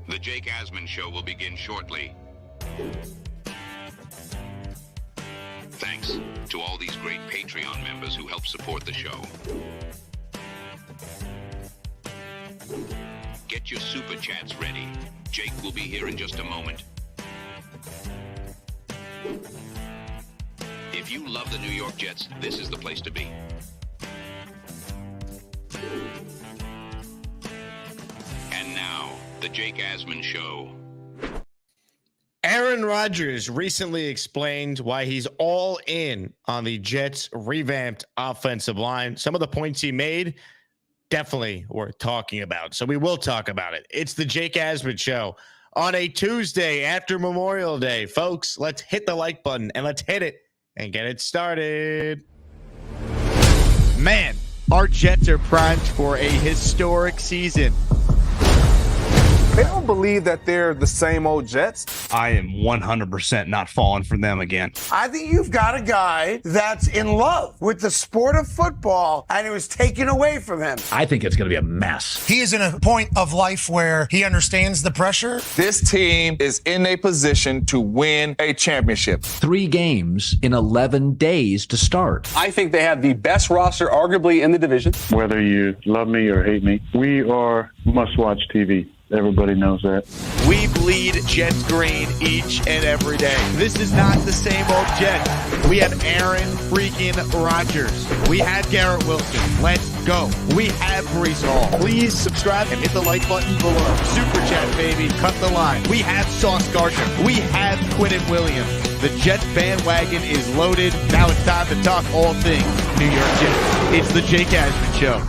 The Jake Asman Show will begin shortly. Thanks to all these great Patreon members who help support the show. Get your SuperChats ready. Jake will be here in just a moment. If you love the New York Jets, this is the place to be. And now, the Jake Asman Show. Aaron Rodgers recently explained why he's all in on the Jets' revamped offensive line. Some of the points he made definitely worth talking about, so we will talk about it. It's the Jake Asman Show on a Tuesday after Memorial Day. Folks, let's hit the like button and let's hit it and get it started. Man, our Jets are primed for a historic season. They don't believe that they're the same old Jets. I am 100% not falling for them again. I think you've got a guy that's in love with the sport of football, and it was taken away from him. I think it's going to be a mess. He is in a point of life where he understands the pressure. This team is in a position to win a championship. 3 games in 11 days to start. I think they have the best roster, arguably, in the division. Whether you love me or hate me, we are must-watch TV. Everybody knows that. We bleed Jets green each and every day. This is not the same old Jets. We have Aaron freaking Rodgers. We have Garrett Wilson. Let's go. We have Breece Hall. Please subscribe and hit the like button below. Super Chat, baby. Cut the line. We have Sauce Gardner. We have Quinnen Williams. The Jets bandwagon is loaded. Now it's time to talk all things New York Jets. It's the Jake Asman Show.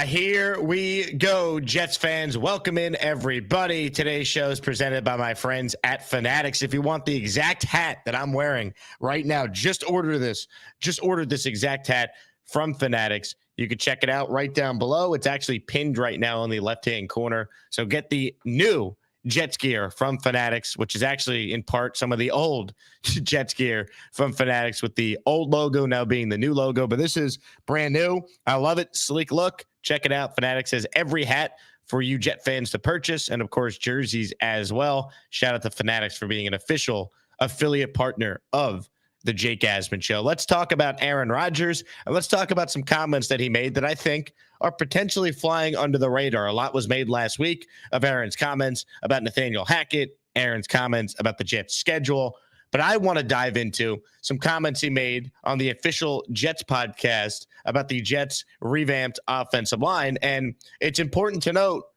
Here we go, Jets fans. Welcome in, everybody. Today's show is presented by my friends at Fanatics. If you want the exact hat that I'm wearing right now, just order this. Just order this exact hat from Fanatics. You can check it out right down below. It's actually pinned right now on the left-hand corner. So get the new Jets gear from Fanatics, which is actually in part some of the old Jets gear from Fanatics, with the old logo now being the new logo. But this is brand new. I love it. Sleek look. Check it out. Fanatics has every hat for you Jet fans to purchase, and of course jerseys as well. Shout out to Fanatics for being an official affiliate partner of the Jake Asman Show. Let's talk about Aaron Rodgers, and let's talk about some comments that he made that I think are potentially flying under the radar. A lot was made last week of Aaron's comments about Nathaniel Hackett, Aaron's comments about the Jets schedule, but I want to dive into some comments he made on the official Jets podcast about the Jets' revamped offensive line. And it's important to note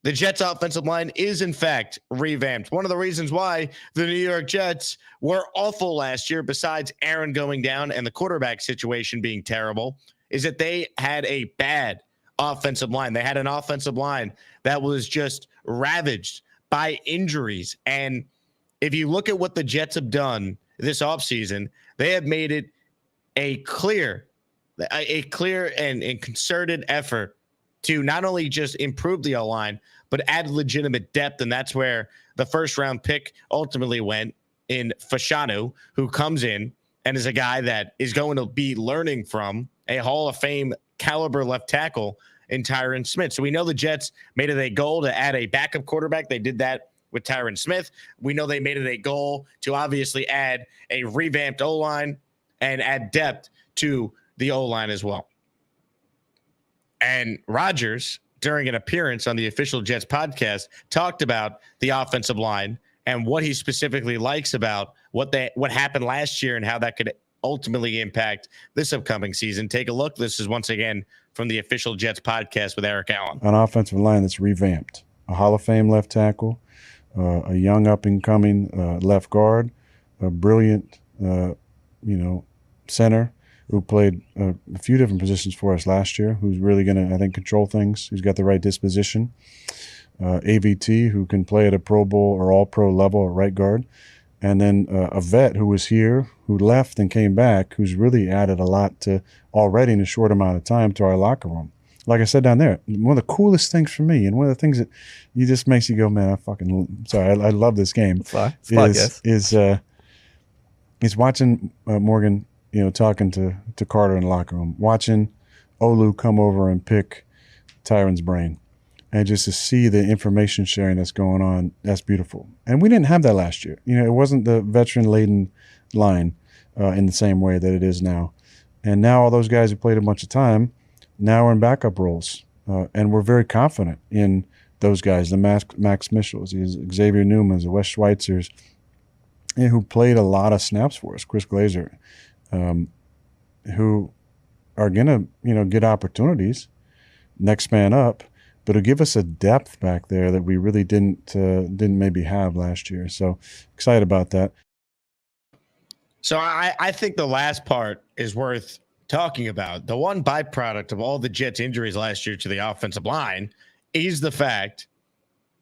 the Jets' offensive line is, in fact, revamped. One of the reasons why the New York Jets were awful last year, besides Aaron going down and the quarterback situation being terrible, is that they had a bad offensive line. They had an offensive line that was just ravaged by injuries. And if you look at what the Jets have done this offseason, they have made it a clear and concerted effort to not only just improve the O-line, but add legitimate depth. And that's where the first-round pick ultimately went in Fashanu, who comes in and is a guy that is going to be learning from a Hall of Fame caliber left tackle in Tyron Smith. So we know the Jets made it a goal to add a backup quarterback. They did that with Tyron Smith. We know they made it a goal to obviously add a revamped O-line and add depth to the O-line as well. And Rodgers, during an appearance on the official Jets podcast, talked about the offensive line and what he specifically likes about what happened last year and how that could ultimately impact this upcoming season. Take a look. This is once again from the official Jets podcast with Eric Allen. An offensive line that's revamped. A Hall of Fame left tackle, a young up-and-coming left guard, a brilliant, center who played a few different positions for us last year, who's really going to, I think, control things, who's got the right disposition. AVT, who can play at a Pro Bowl or All-Pro level at right guard. And then a vet who was here, who left and came back, who's really added a lot to already in a short amount of time to our locker room. Like I said down there, one of the coolest things for me, and one of the things that you just makes you go, man, I love this game. Is watching Morgan, talking to Carter in the locker room, watching Olu come over and pick Tyron's brain, And just to see the information sharing that's going on, that's beautiful. And we didn't have that last year. You know, it wasn't the veteran-laden line in the same way that it is now. And now all those guys who played a bunch of time now are in backup roles. And we're very confident in those guys, the Max Mitchells, Xavier Newmans, the Wes Schweitzers, who played a lot of snaps for us, Chris Glazer, who are going to, you know, get opportunities, next man up, but it'll give us a depth back there that we really didn't maybe have last year. So excited about that. So I think the last part is worth talking about. The one byproduct of all the Jets injuries last year to the offensive line is the fact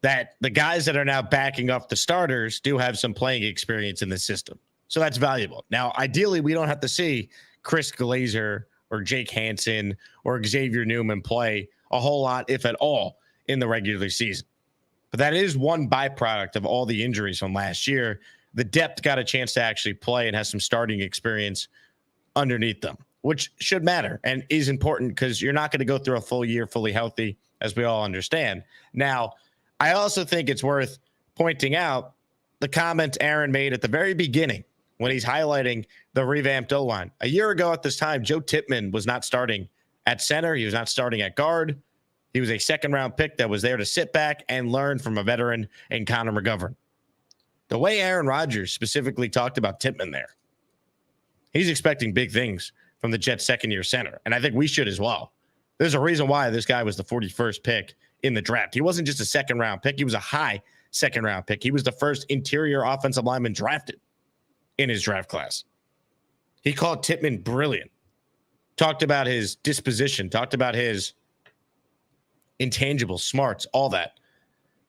that the guys that are now backing up the starters do have some playing experience in the system. So that's valuable. Now, ideally, we don't have to see Chris Glazer or Jake Hansen or Xavier Newman play a whole lot, if at all, in the regular season. But that is one byproduct of all the injuries from last year. The depth got a chance to actually play and has some starting experience underneath them, which should matter and is important because you're not going to go through a full year fully healthy, as we all understand. Now, I also think it's worth pointing out the comment Aaron made at the very beginning when he's highlighting the revamped O-line. A year ago at this time, Joe Tippmann was not starting at center. He was not starting at guard. He was a second-round pick that was there to sit back and learn from a veteran in Connor McGovern. The way Aaron Rodgers specifically talked about Tippmann there, he's expecting big things from the Jets' second-year center, and I think we should as well. There's a reason why this guy was the 41st pick in the draft. He wasn't just a second-round pick. He was a high second-round pick. He was the first interior offensive lineman drafted in his draft class. He called Tippmann brilliant. Talked about his disposition, talked about his intangible smarts, all that.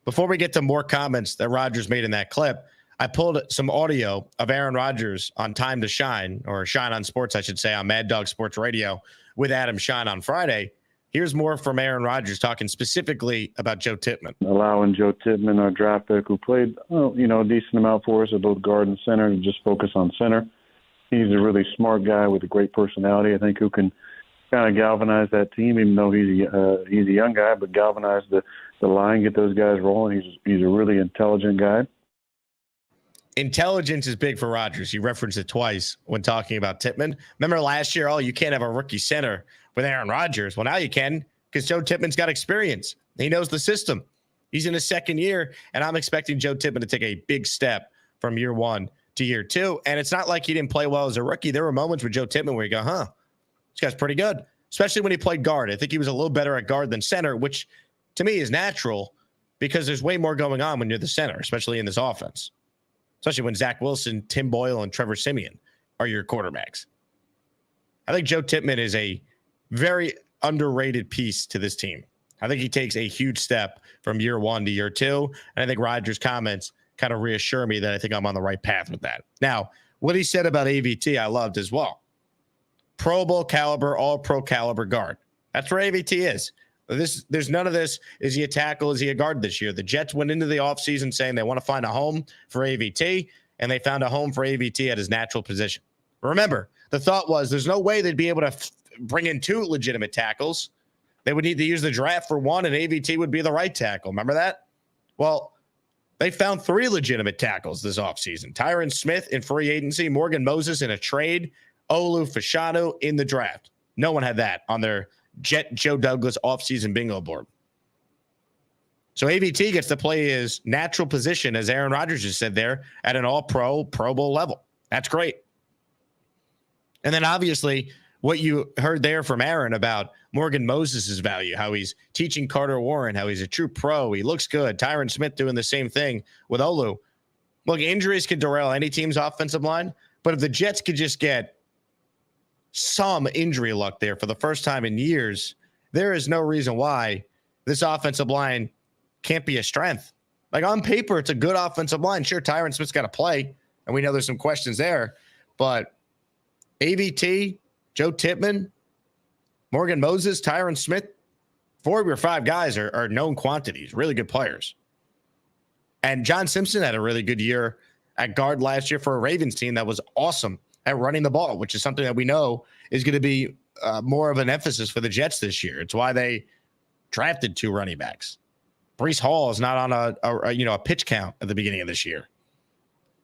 Before we get to more comments that Rodgers made in that clip, I pulled some audio of Aaron Rodgers on Time to Shine, or Shine on Sports, I should say, on Mad Dog Sports Radio with Adam Shine on Friday. Here's more from Aaron Rodgers talking specifically about Joe Tippmann. Allowing Joe Tippmann, our draft pick, who played, a decent amount for us at both guard and center, to just focus on center. He's a really smart guy with a great personality, I think, who can kind of galvanize that team, even though he's a young guy, but galvanize the line, get those guys rolling. He's a really intelligent guy. Intelligence is big for Rodgers. He referenced it twice when talking about Tippmann. Remember last year, you can't have a rookie center with Aaron Rodgers. Well, now you can, because Joe Tippmann's got experience. He knows the system. He's in his second year, and I'm expecting Joe Tippmann to take a big step from year one to year two. And it's not like he didn't play well as a rookie. There were moments with Joe Tippmann where you go, this guy's pretty good, especially when he played guard. I think he was a little better at guard than center, which to me is natural because there's way more going on when you're the center, especially in this offense, especially when Zach Wilson, Tim Boyle, and Trevor Siemian are your quarterbacks. I think Joe Tippmann is a very underrated piece to this team. I think he takes a huge step from year one to year two. And I think Rodgers' comments kind of reassure me that I think I'm on the right path with that. Now, what he said about AVT, I loved as well. Pro Bowl caliber, all pro caliber guard. That's where AVT is. There's none of this. Is he a tackle? Is he a guard this year? The Jets went into the offseason saying they want to find a home for AVT, and they found a home for AVT at his natural position. Remember, the thought was there's no way they'd be able to bring in two legitimate tackles. They would need to use the draft for one, and AVT would be the right tackle. Remember that? Well, they found three legitimate tackles this offseason. Tyron Smith in free agency, Morgan Moses in a trade, Olu Fashanu in the draft. No one had that on their Jet Joe Douglas offseason bingo board. So AVT gets to play his natural position, as Aaron Rodgers just said there, at an all-pro, Pro Bowl level. That's great. And then obviously what you heard there from Aaron about Morgan Moses' value, how he's teaching Carter Warren, how he's a true pro. He looks good. Tyron Smith doing the same thing with Olu. Look, injuries can derail any team's offensive line, but if the Jets could just get some injury luck there for the first time in years, there is no reason why this offensive line can't be a strength. Like on paper, it's a good offensive line. Sure, Tyron Smith's got to play, and we know there's some questions there, but AVT, Joe Tippmann, Morgan Moses, Tyron Smith, 4 of your 5 guys are known quantities, really good players. And John Simpson had a really good year at guard last year for a Ravens team that was awesome at running the ball, which is something that we know is going to be more of an emphasis for the Jets this year. It's why they drafted 2 running backs. Breece Hall is not on a pitch count at the beginning of this year.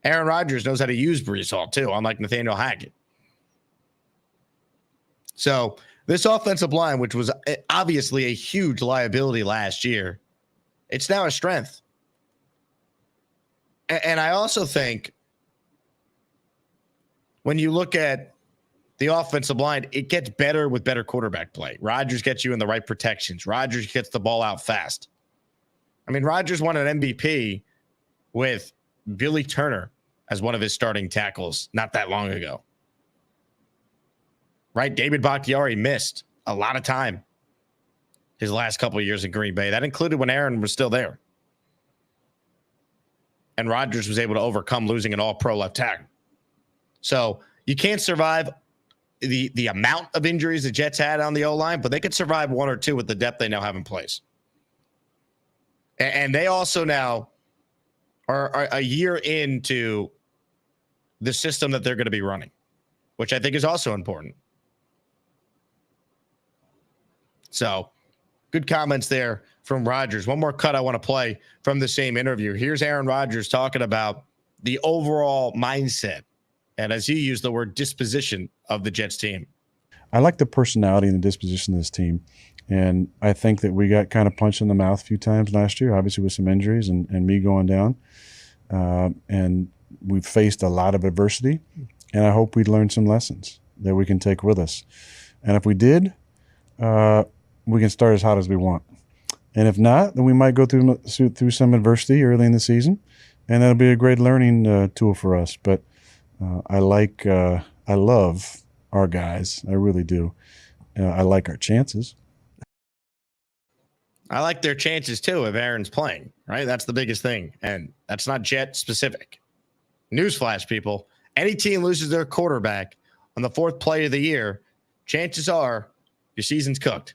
Aaron Rodgers knows how to use Breece Hall too, unlike Nathaniel Hackett. So this offensive line, which was obviously a huge liability last year, it's now a strength. And I also think when you look at the offensive line, it gets better with better quarterback play. Rodgers gets you in the right protections. Rodgers gets the ball out fast. I mean, Rodgers won an MVP with Billy Turner as one of his starting tackles not that long ago. Right? David Bakhtiari missed a lot of time his last couple of years in Green Bay. That included when Aaron was still there. And Rodgers was able to overcome losing an all-pro left tackle. So you can't survive the amount of injuries the Jets had on the O-line, but they could survive one or two with the depth they now have in place. And they also now are a year into the system that they're going to be running, which I think is also important. So good comments there from Rodgers. One more cut I want to play from the same interview. Here's Aaron Rodgers talking about the overall mindset, and as he used the word, disposition of the Jets team. I like the personality and the disposition of this team. And I think that we got kind of punched in the mouth a few times last year, obviously with some injuries and me going down. And we've faced a lot of adversity. And I hope we learned some lessons that we can take with us. And if we did, we can start as hot as we want. And if not, then we might go through some adversity early in the season. And that'll be a great learning tool for us. But I love our guys. I really do. I like our chances. I like their chances, too, if Aaron's playing, right? That's the biggest thing. And that's not Jet specific. Newsflash, people. Any team loses their quarterback on the fourth play of the year, chances are your season's cooked.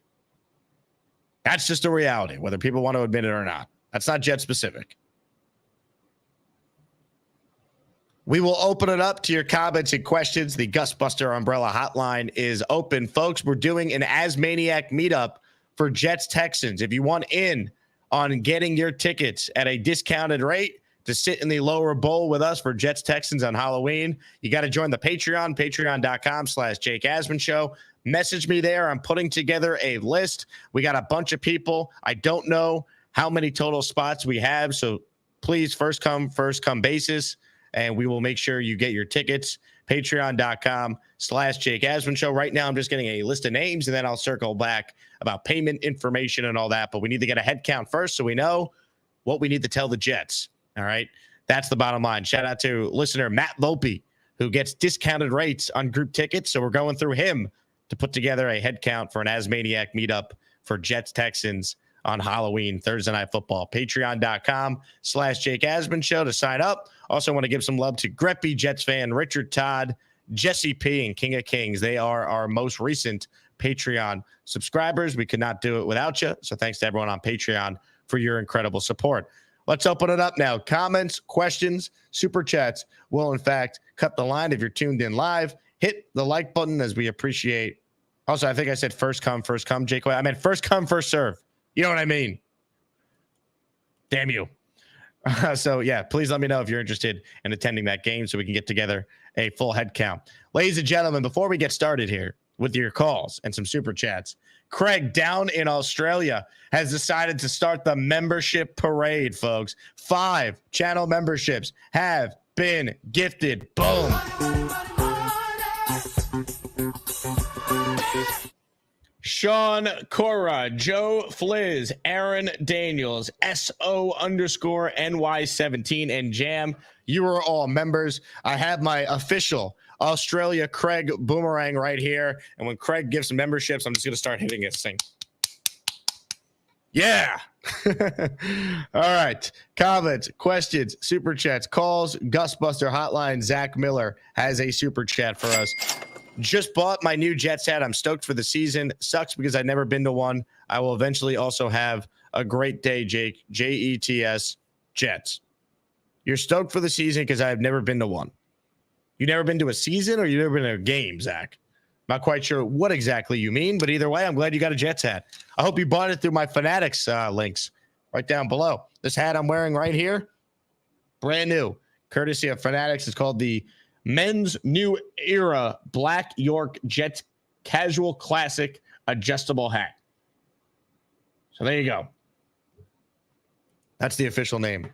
That's just a reality, whether people want to admit it or not. That's not Jet specific. We will open it up to your comments and questions. The Gusbuster Umbrella Hotline is open. Folks, we're doing an Asmaniac meetup for Jets Texans. If you want in on getting your tickets at a discounted rate to sit in the lower bowl with us for Jets Texans on Halloween, you got to join the Patreon, patreon.com/Jake Asman Show. Message me there. I'm putting together a list. We got a bunch of people. I don't know how many total spots we have, so please first come basis, and we will make sure you get your tickets. Patreon.com/Jake Asman Show. Right now, I'm just getting a list of names, and then I'll circle back about payment information and all that. But we need to get a head count first so we know what we need to tell the Jets. All right. That's the bottom line. Shout out to listener Matt Volpe, who gets discounted rates on group tickets. So we're going through him to put together a head count for an Asmaniac meetup for Jets Texans on Halloween, Thursday Night Football. Patreon.com/Jake Asman Show to sign up. Also want to give some love to Greppy, Jets fan, Richard Todd, Jesse P, and King of Kings. They are our most recent Patreon subscribers. We could not do it without you. So thanks to everyone on Patreon for your incredible support. Let's open it up now. Comments, questions, super chats will, in fact, cut the line. If you're tuned in live, hit the like button as we appreciate. Also, I think I said first come, Jake. I meant first come, first serve. You know what I mean? Damn you. So, yeah, please let me know if you're interested in attending that game so we can get together a full head count. Ladies and gentlemen, before we get started here with your calls and some super chats, Craig down in Australia has decided to start the membership parade, folks. 5 channel memberships have been gifted. Boom. Sean Cora, Joe Fliz, Aaron Daniels, SO_NY17, and Jam. You are all members. I have my official Australia Craig boomerang right here. And when Craig gives some memberships, I'm just going to start hitting this thing. Yeah. All right. Comments, questions, super chats, calls, Gusbuster Hotline. Zach Miller has a super chat for us. Just bought my new Jets hat. I'm stoked for the season. Sucks because I've never been to one. I will eventually also have a great day, Jake. JETS Jets. You're stoked for the season because I've never been to one. You never been to a season or you never been to a game, Zach? Not quite sure what exactly you mean, but either way, I'm glad you got a Jets hat. I hope you bought it through my Fanatics links. right down below. This hat I'm wearing right here, brand new, courtesy of Fanatics. It's called the Men's New Era Black York Jets Casual Classic Adjustable Hat. So there you go. That's the official name.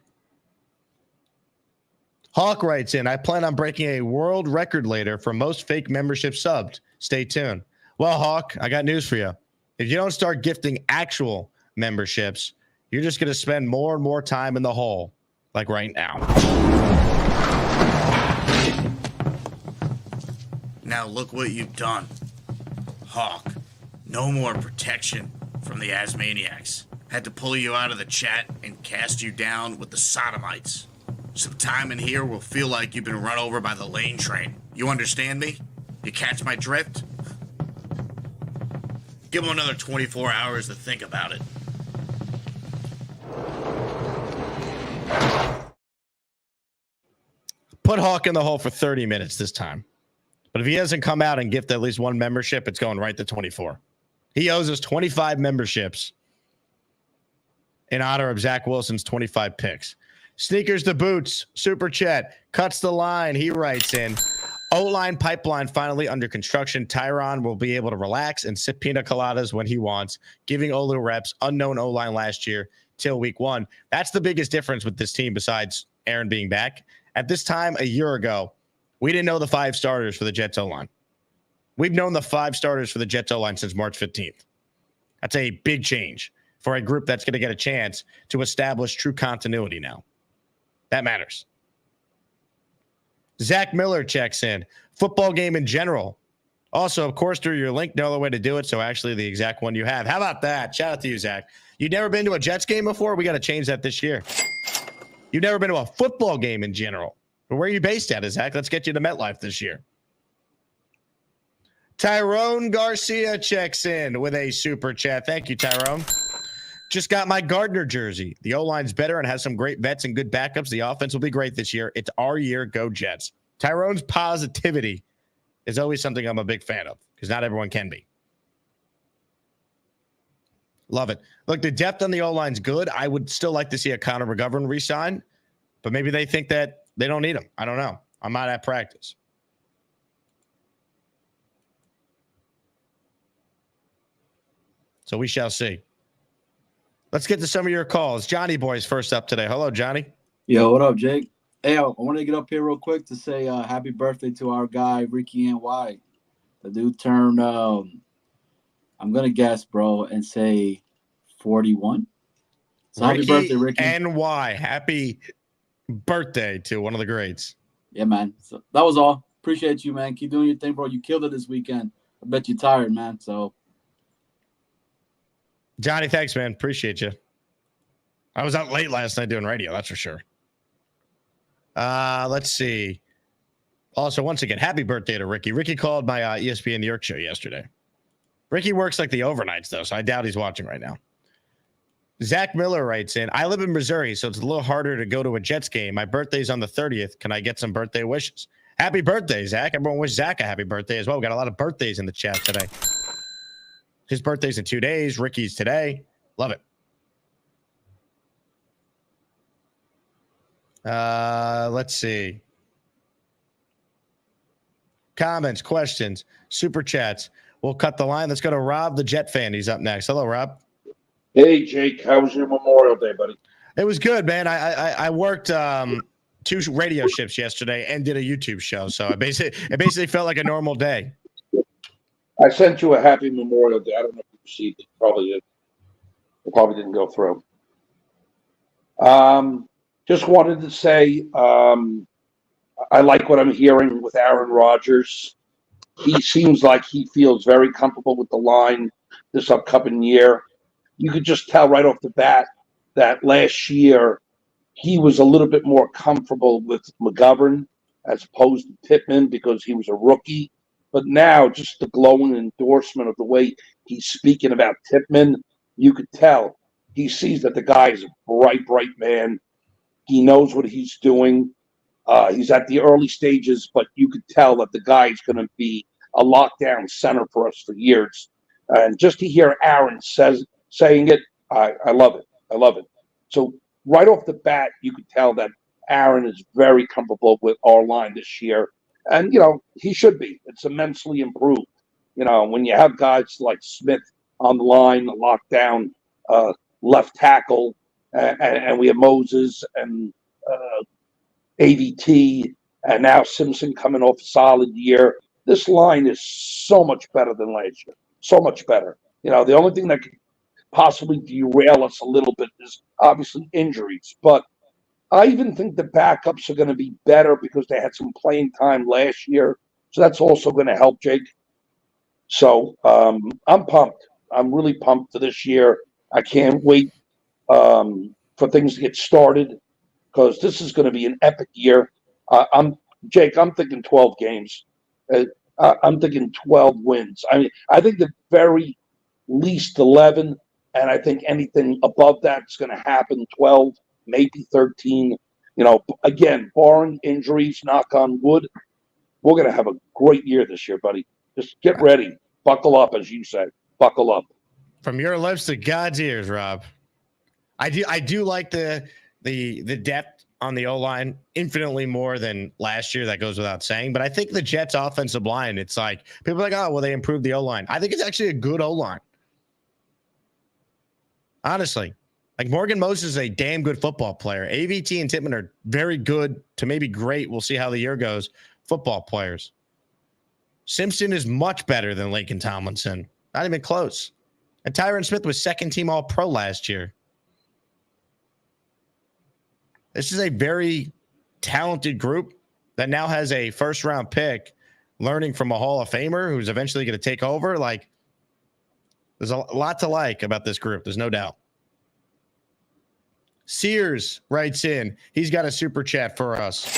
Hawk writes in, I plan on breaking a world record later for most fake membership subbed. Stay tuned. Well, Hawk, I got news for you. If you don't start gifting actual memberships, you're just going to spend more and more time in the hole, like right now. Now look what you've done. Hawk, no more protection from the Asmaniacs. Had to pull you out of the chat and cast you down with the sodomites. Some time in here will feel like you've been run over by the lane train. You understand me? You catch my drift? Give him another 24 hours to think about it. Put Hawk in the hole for 30 minutes this time. But if he doesn't come out and gift at least one membership, it's going right to 24. He owes us 25 memberships in honor of Zach Wilson's 25 picks. Sneakers to Boots, Super Chat, cuts the line. He writes in, O-line pipeline finally under construction. Tyron will be able to relax and sip pina coladas when he wants, giving Olu reps, unknown O-line last year till week 1. That's the biggest difference with this team besides Aaron being back. At this time a year ago, we didn't know the 5 starters for the Jets O-line. We've known the 5 starters for the Jets O-line since March 15th. That's a big change for a group that's going to get a chance to establish true continuity now. That matters. Zach Miller checks in. Football game in general. Also, of course, through your link, no other way to do it. So actually the exact one you have. How about that? Shout out to you, Zach. You've never been to a Jets game before? We got to change that this year. You've never been to a football game in general. Where are you based at, Zach? Let's get you to MetLife this year. Tyrone Garcia checks in with a super chat. Thank you, Tyrone. Just got my Gardner jersey. The O-line's better and has some great vets and good backups. The offense will be great this year. It's our year. Go Jets. Tyrone's positivity is always something I'm a big fan of because not everyone can be. Love it. Look, the depth on the O-line's good. I would still like to see a Connor McGovern re-sign, but maybe they think that they don't need him. I don't know. I'm not at practice. So we shall see. Let's get to some of your calls. Johnny Boy's first up today. Hello, Johnny. Yo, what up, Jake? Hey, I wanted to get up here real quick to say happy birthday to our guy, Ricky N.Y. The dude turned, I'm going to guess, bro, and say 41. So happy birthday, Ricky. N.Y. Happy birthday to one of the greats. Yeah, man. So that was all. Appreciate you, man. Keep doing your thing, bro. You killed it this weekend. I bet you're tired, man. So, Johnny, thanks, man. Appreciate you. I was out late last night doing radio, that's for sure. Let's see. Also, once again, happy birthday to Ricky. Ricky called my ESPN New York show yesterday. Ricky works like the overnights, though, so I doubt he's watching right now. Zach Miller writes in, I live in Missouri, so it's a little harder to go to a Jets game. My birthday's on the 30th. Can I get some birthday wishes? Happy birthday, Zach. Everyone wish Zach a happy birthday as well. We got a lot of birthdays in the chat today. His birthday's in 2 days. Ricky's today. Love it. Let's see. Comments, questions, super chats. We'll cut the line. Let's go to Rob, the Jet fan. He's up next. Hello, Rob. Hey, Jake. How was your Memorial Day, buddy? It was good, man. I worked 2 radio shifts yesterday and did a YouTube show, so it basically felt like a normal day. I sent you a happy Memorial Day. I don't know if you received it. Probably did. It probably didn't go through. Just wanted to say I like what I'm hearing with Aaron Rodgers. He seems like he feels very comfortable with the line this upcoming year. You could just tell right off the bat that last year he was a little bit more comfortable with McGovern as opposed to Pittman because he was a rookie. But now just the glowing endorsement of the way he's speaking about Pittman, you could tell he sees that the guy is a bright, bright man. He knows what he's doing. He's at the early stages, but you could tell that the guy is going to be a lockdown center for us for years. And just to hear Aaron saying it, I love it. I love it. So right off the bat, you could tell that Aaron is very comfortable with our line this year. And, he should be. It's immensely improved. When you have guys like Smith on the line, the lockdown, left tackle, and we have Moses and AVT, and now Simpson coming off a solid year. This line is so much better than last year. So much better. The only thing that could possibly derail us a little bit is obviously injuries. But I even think the backups are going to be better because they had some playing time last year. So that's also going to help, Jake. So I'm pumped. I'm really pumped for this year. I can't wait for things to get started because this is going to be an epic year. I'm thinking 12 games. I'm thinking 12 wins. I think the very least 11, and I think anything above that is going to happen. 12, maybe 13. Again, barring injuries, knock on wood, we're going to have a great year this year, buddy. Just get ready. Buckle up, as you say. Buckle up. From your lips to God's ears, Rob. I do like the depth on the O-line infinitely more than last year. That goes without saying. But I think the Jets offensive line, it's like people are like, oh, well, they improved the O-line. I think it's actually a good O-line. Honestly. Like Morgan Moses is a damn good football player. AVT and Tippmann are very good to maybe great. We'll see how the year goes. Football players. Simpson is much better than Laken Tomlinson. Not even close. And Tyron Smith was second team All-Pro last year. This is a very talented group that now has a first-round pick learning from a Hall of Famer who's eventually going to take over. Like, there's a lot to like about this group. There's no doubt. Sears writes in. He's got a super chat for us.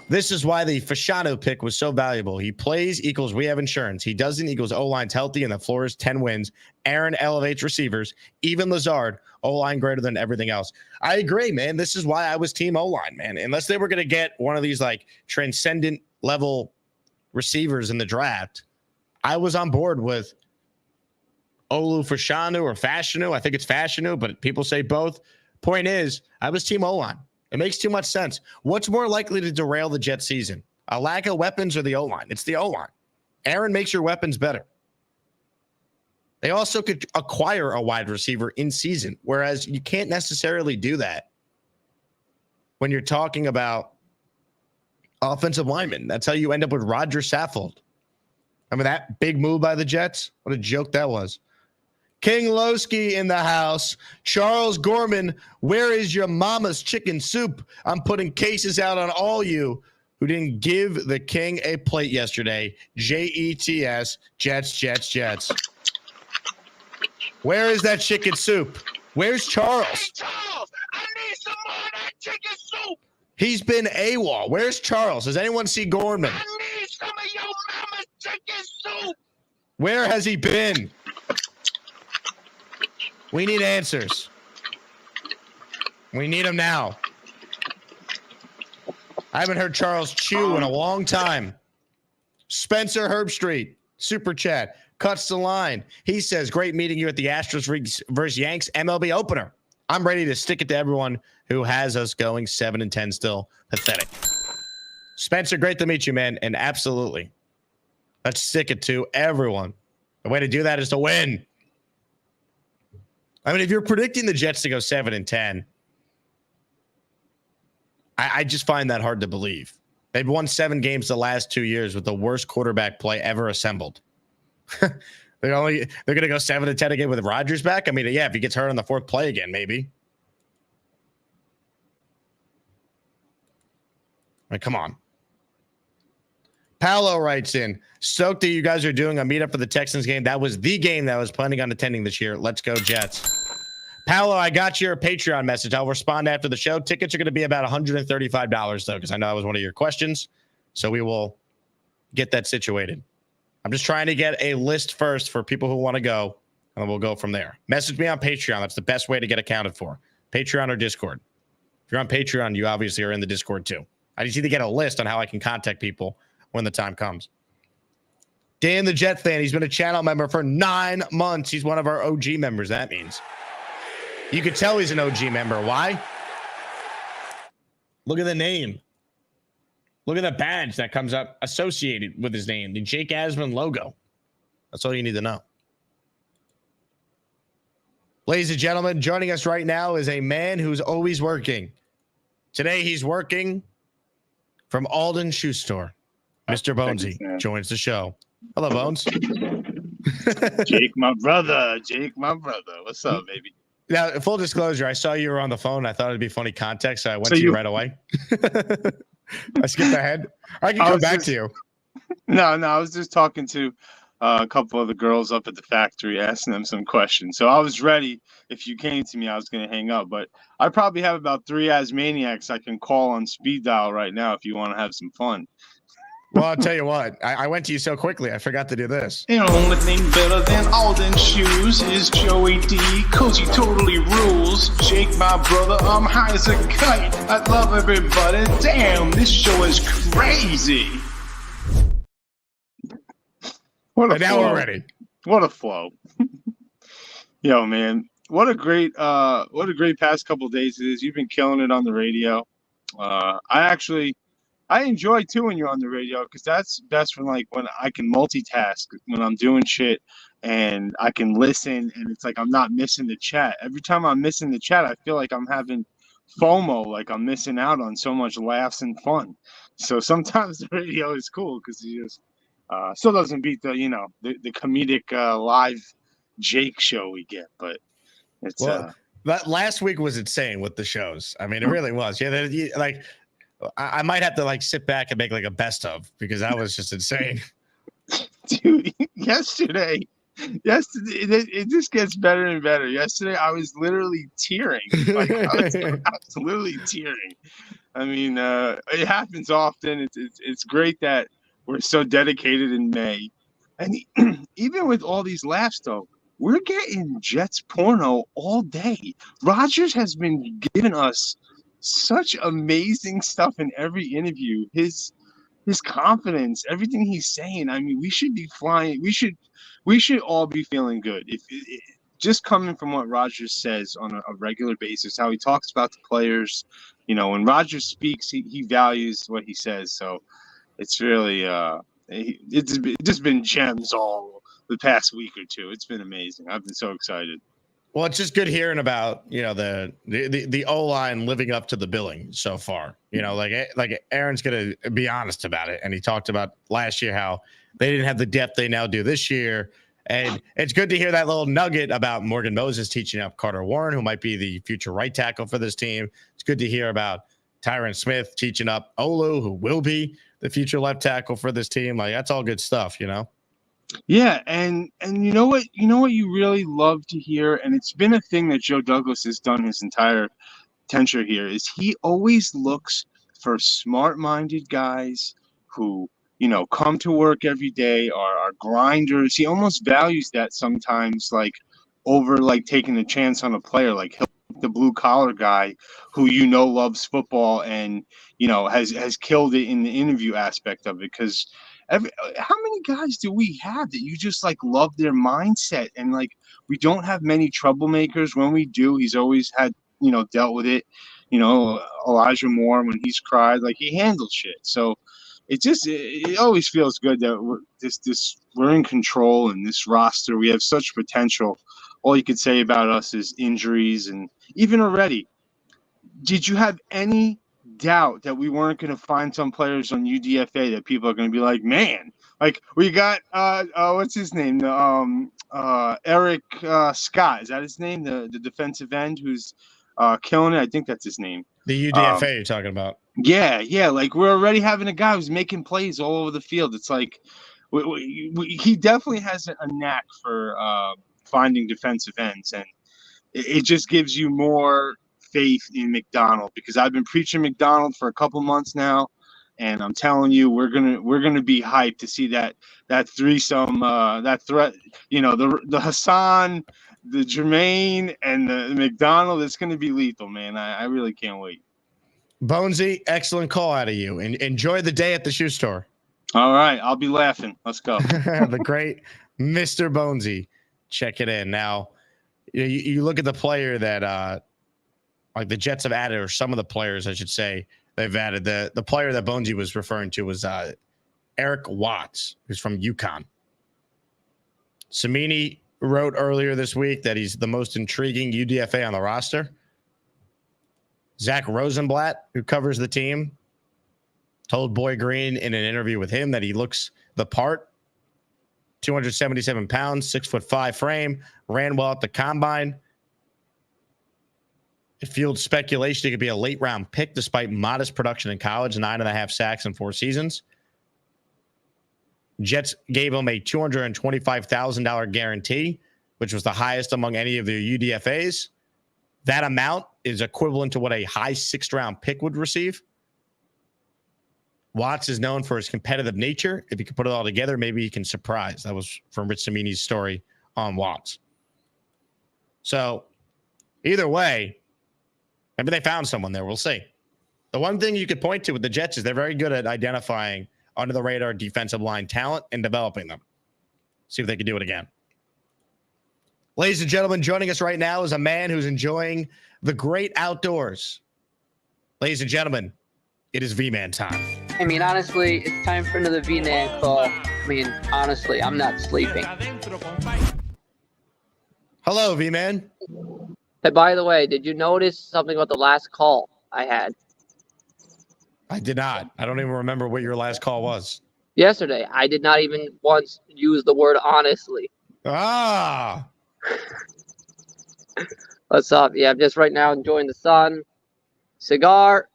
This is why the Fasciano pick was so valuable. He plays equals we have insurance. He doesn't equals O-line's healthy and the floor is 10 wins. Aaron elevates receivers. Even Lazard, O-line greater than everything else. I agree, man. This is why I was team O-line, man. Unless they were going to get one of these like transcendent level receivers in the draft, I was on board with Olu Fasciano or Fasciano. I think it's Fasciano, but people say both. Point is, I was team O-line. It makes too much sense. What's more likely to derail the Jets season? A lack of weapons or the O-line? It's the O-line. Aaron makes your weapons better. They also could acquire a wide receiver in season, whereas you can't necessarily do that when you're talking about offensive linemen. That's how you end up with Roger Saffold. Remember that big move by the Jets? What a joke that was. King Lowski in the house. Charles Gorman, where is your mama's chicken soup? I'm putting cases out on all you who didn't give the king a plate yesterday. Jets, Jets. Where is that chicken soup? Where's Charles? Hey, Charles, I need some more of that chicken soup. He's been AWOL. Where's Charles? Does anyone see Gorman? I need some of your mama's chicken soup. Where has he been? We need answers. We need them now. I haven't heard Charles chew in a long time. Spencer Herbstreet, super chat, cuts the line. He says, great meeting you at the Astros versus Yanks MLB opener. I'm ready to stick it to everyone who has us going 7-10 still. Pathetic. Spencer, great to meet you, man. And absolutely, let's stick it to everyone. The way to do that is to win. I mean, if you're predicting the Jets to go 7-10, I just find that hard to believe. They've won 7 games the last 2 years with the worst quarterback play ever assembled. They're going to go 7-10 again with Rodgers back. I mean, yeah, if he gets hurt on the 4th play again, maybe. I mean, come on. Paolo writes in, stoked that you guys are doing a meetup for the Texans game. That was the game that I was planning on attending this year. Let's go, Jets. Paolo, I got your Patreon message. I'll respond after the show. Tickets are going to be about $135, though, because I know that was one of your questions. So we will get that situated. I'm just trying to get a list first for people who want to go, and we'll go from there. Message me on Patreon. That's the best way to get accounted for. Patreon or Discord. If you're on Patreon, you obviously are in the Discord, too. I just need to get a list on how I can contact people when the time comes. Dan the Jet fan, he's been a channel member for 9 months. He's one of our OG members, that means. You could tell he's an OG member. Why? Look at the name. Look at the badge that comes up associated with his name, the Jake Asman logo. That's all you need to know. Ladies and gentlemen, joining us right now is a man who's always working. Today he's working from Alden Shoe Store. Mr. Bonesy joins the show. Hello, Bones. Jake, my brother. Jake, my brother. What's up, baby? Now, full disclosure, I saw you were on the phone. I thought it'd be funny context, so I went to you right away. I skipped ahead. I can come back to you. No, I was just talking to a couple of the girls up at the factory, asking them some questions. So I was ready. If you came to me, I was going to hang up. But I probably have about 3 Asmaniacs I can call on speed dial right now if you want to have some fun. Well, I'll tell you what. I went to you so quickly, I forgot to do this. The only thing better than Alden shoes is Joey D, cause he totally rules. Jake, my brother, I'm high as a kite. I love everybody. Damn, this show is crazy. What a now flow. we're ready. What a flow. Yo, man. What a great past couple of days it is. You've been killing it on the radio. I enjoy too when you're on the radio because that's best for like when I can multitask when I'm doing shit and I can listen and it's like I'm not missing the chat. Every time I'm missing the chat, I feel like I'm having FOMO, like I'm missing out on so much laughs and fun. So sometimes the radio is cool because you just still doesn't beat the comedic live Jake show we get, but it's that last week was insane with the shows. I mean, it really was. Yeah, like. I might have to like sit back and make like a best of because that was just insane. Dude, yesterday it just gets better and better. Yesterday I was literally tearing. Like I was literally tearing. I mean, it happens often. It's great that we're so dedicated in May. And even with all these laughs though, we're getting Jets porno all day. Rodgers has been giving us such amazing stuff in every interview. His confidence, everything he's saying. I mean, we should be flying. We should all be feeling good. If just coming from what Rodgers says on a regular basis, how he talks about the players. You know, when Rodgers speaks, he values what he says. So it's really it's just been gems all the past week or two. It's been amazing. I've been so excited. Well, it's just good hearing about, the O-line living up to the billing so far. Like Aaron's going to be honest about it. And he talked about last year how they didn't have the depth they now do this year. And it's good to hear that little nugget about Morgan Moses teaching up Carter Warren, who might be the future right tackle for this team. It's good to hear about Tyron Smith teaching up Olu, who will be the future left tackle for this team. Like, that's all good stuff, Yeah, and you know what you really love to hear, and it's been a thing that Joe Douglas has done his entire tenure here, is he always looks for smart-minded guys who, come to work every day, are grinders. He almost values that sometimes, like, over, like, taking a chance on a player. Like, he'll pick the blue-collar guy who loves football and, has killed it in the interview aspect of it, because how many guys do we have that you just like love their mindset and like we don't have many troublemakers? When we do, he's always had dealt with it. Elijah Moore, when he's cried, like he handles shit. So it always feels good that we're in control in this roster. We have such potential. All you could say about us is injuries, and even already, did you have any doubt that we weren't going to find some players on UDFA that people are going to be like, man, like we got what's his name, Eric Scott, is that his name, the defensive end who's killing it? I think that's his name. The UDFA you're talking about. Yeah, like we're already having a guy who's making plays all over the field. It's like he definitely has a knack for finding defensive ends, and it just gives you more faith in McDonald, because I've been preaching McDonald for a couple months now, and I'm telling you, we're gonna be hyped to see that threesome, that threat, the Hassan, the Jermaine, and the McDonald. It's gonna be lethal, man. I really can't wait. Bonesy, excellent call out of you, and enjoy the day at the shoe store. All right, I'll be laughing. Let's go. The great Mr. Bonesy, check it in now. You look at the player that like the Jets have added, or some of the players, I should say, they've added. The player that Bonesy was referring to was Eric Watts, who's from UConn. Samini wrote earlier this week that he's the most intriguing UDFA on the roster. Zach Rosenblatt, who covers the team, told Boy Green in an interview with him that he looks the part. 277 pounds, 6'5" frame, ran well at the combine. It fueled speculation he could be a late round pick despite modest production in college, 9.5 sacks in 4 seasons. Jets gave him a $225,000 guarantee, which was the highest among any of the UDFAs. That amount is equivalent to what a high 6th round pick would receive. Watts is known for his competitive nature. If he can put it all together, maybe he can surprise. That was from Rich Samini's story on Watts. So either way, maybe they found someone there. We'll see. The one thing you could point to with the Jets is they're very good at identifying under the radar defensive line talent and developing them. See if they can do it again. Ladies and gentlemen, joining us right now is a man who's enjoying the great outdoors. Ladies and gentlemen, it is V-Man time. I mean, honestly, it's time for another V-Man call. I mean, honestly, I'm not sleeping. Hello, V-Man. Hey, by the way, did you notice something about the last call I had? I did not. I don't even remember what your last call was. Yesterday, I did not even once use the word honestly. Ah. What's up? Yeah, I'm just right now enjoying the sun. Cigar.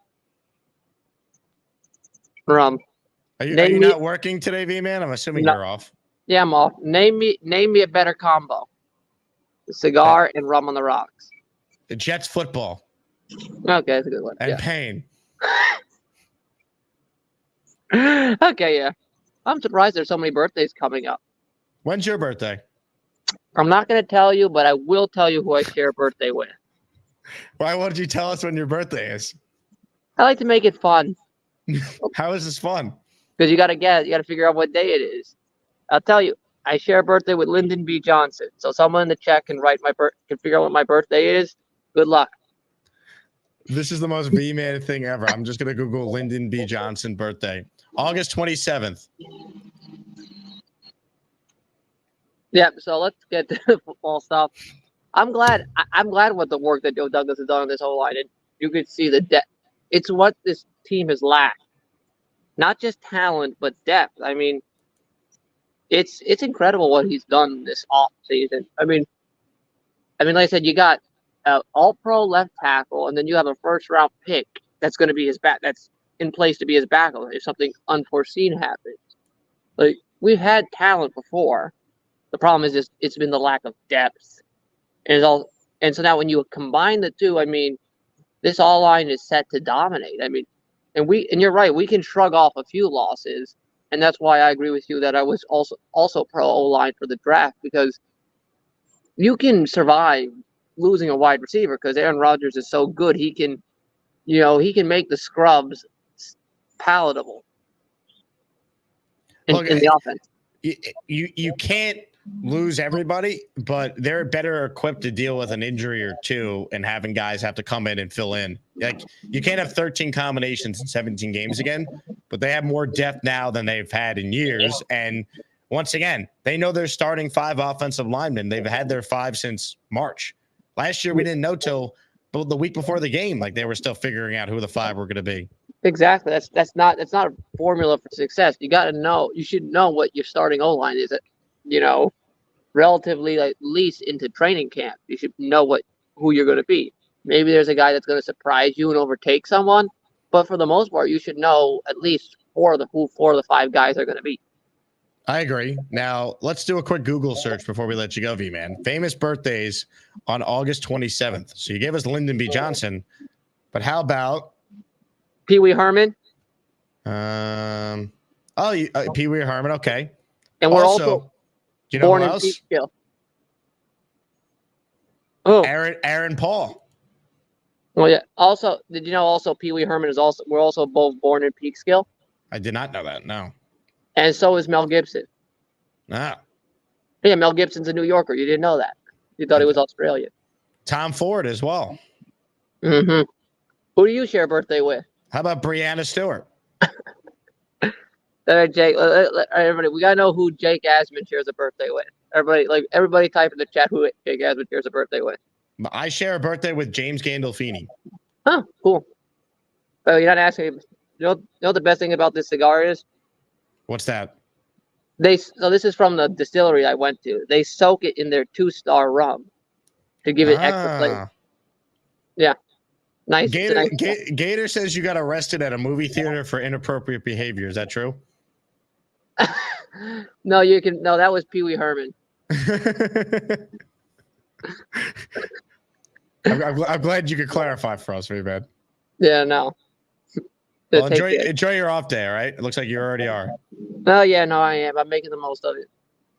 Rum. Are you not working today, V-Man? I'm assuming you're off. Yeah, I'm off. Name me a better combo. Cigar and rum on the rocks. The Jets football. Okay, that's a good one. And pain. Okay, yeah. I'm surprised there's so many birthdays coming up. When's your birthday? I'm not going to tell you, but I will tell you who I share a birthday with. Why won't you tell us when your birthday is? I like to make it fun. How is this fun? Because you got to guess. You got to figure out what day it is. I'll tell you. I share a birthday with Lyndon B. Johnson. So someone in the chat can can figure out what my birthday is. Good luck. This is the most V-Man thing ever. I'm just going to Google Lyndon B. Johnson birthday. August 27th. Yeah, so let's get to the football stuff. I'm glad with the work that Joe Douglas has done on this whole line. And you could see the depth. It's what this team has lacked. Not just talent, but depth. I mean, it's incredible what he's done this off season. I mean, like I said, you got all-pro left tackle, and then you have a first-round pick that's going to be his back. That's in place to be his backup if something unforeseen happens. Like, we've had talent before. The problem is just it's been the lack of depth, and so now when you combine the two, I mean, this all line is set to dominate. I mean, and you're right, we can shrug off a few losses. And that's why I agree with you that I was also pro O-line for the draft, because you can survive losing a wide receiver because Aaron Rodgers is so good. He can make the scrubs palatable in the offense. You can't lose everybody, but they're better equipped to deal with an injury or two and having guys have to come in and fill in. Like, you can't have 13 combinations in 17 games again, but they have more depth now than they've had in years. And once again, they know they're starting 5 offensive linemen. They've had their 5 since March. Last year, we didn't know till the week before the game. Like, they were still figuring out who the 5 were going to be. Exactly. That's not a formula for success. You got to know. You should know what your starting O-line is. Relatively at least into training camp. You should know who you're going to be. Maybe there's a guy that's going to surprise you and overtake someone, but for the most part, you should know at least who 4 of the 5 guys are going to be. I agree. Now, let's do a quick Google search before we let you go, V-Man. Famous birthdays on August 27th. So you gave us Lyndon B. Johnson, but how about Pee Wee Herman? Pee Wee Herman. Okay. And we're also do you know born who in else? Peekskill. Oh, Aaron Paul. Well, yeah. Also, did you know also Pee Wee Herman we're also both born in Peekskill? I did not know that. No. And so is Mel Gibson. Ah. Yeah, Mel Gibson's a New Yorker. You didn't know that? You thought he was Australian. Tom Ford as well. Mm-hmm. Who do you share a birthday with? How about Brianna Stewart? All right, Jake. Everybody, we gotta know who Jake Asman shares a birthday with. Everybody, type in the chat who Jake Asman shares a birthday with. I share a birthday with James Gandolfini. Oh, cool. But you're not asking. You know the best thing about this cigar is? What's that? So this is from the distillery I went to. They soak it in their 2-star rum to give it extra flavor. Yeah. Nice. Gator says you got arrested at a movie theater for inappropriate behavior. Is that true? No, you can. No, that was Pee Wee Herman. I'm glad you could clarify for us, man. Yeah, no. Well, enjoy your off day, all right? It looks like you already are. Oh, yeah, no, I am. I'm making the most of it.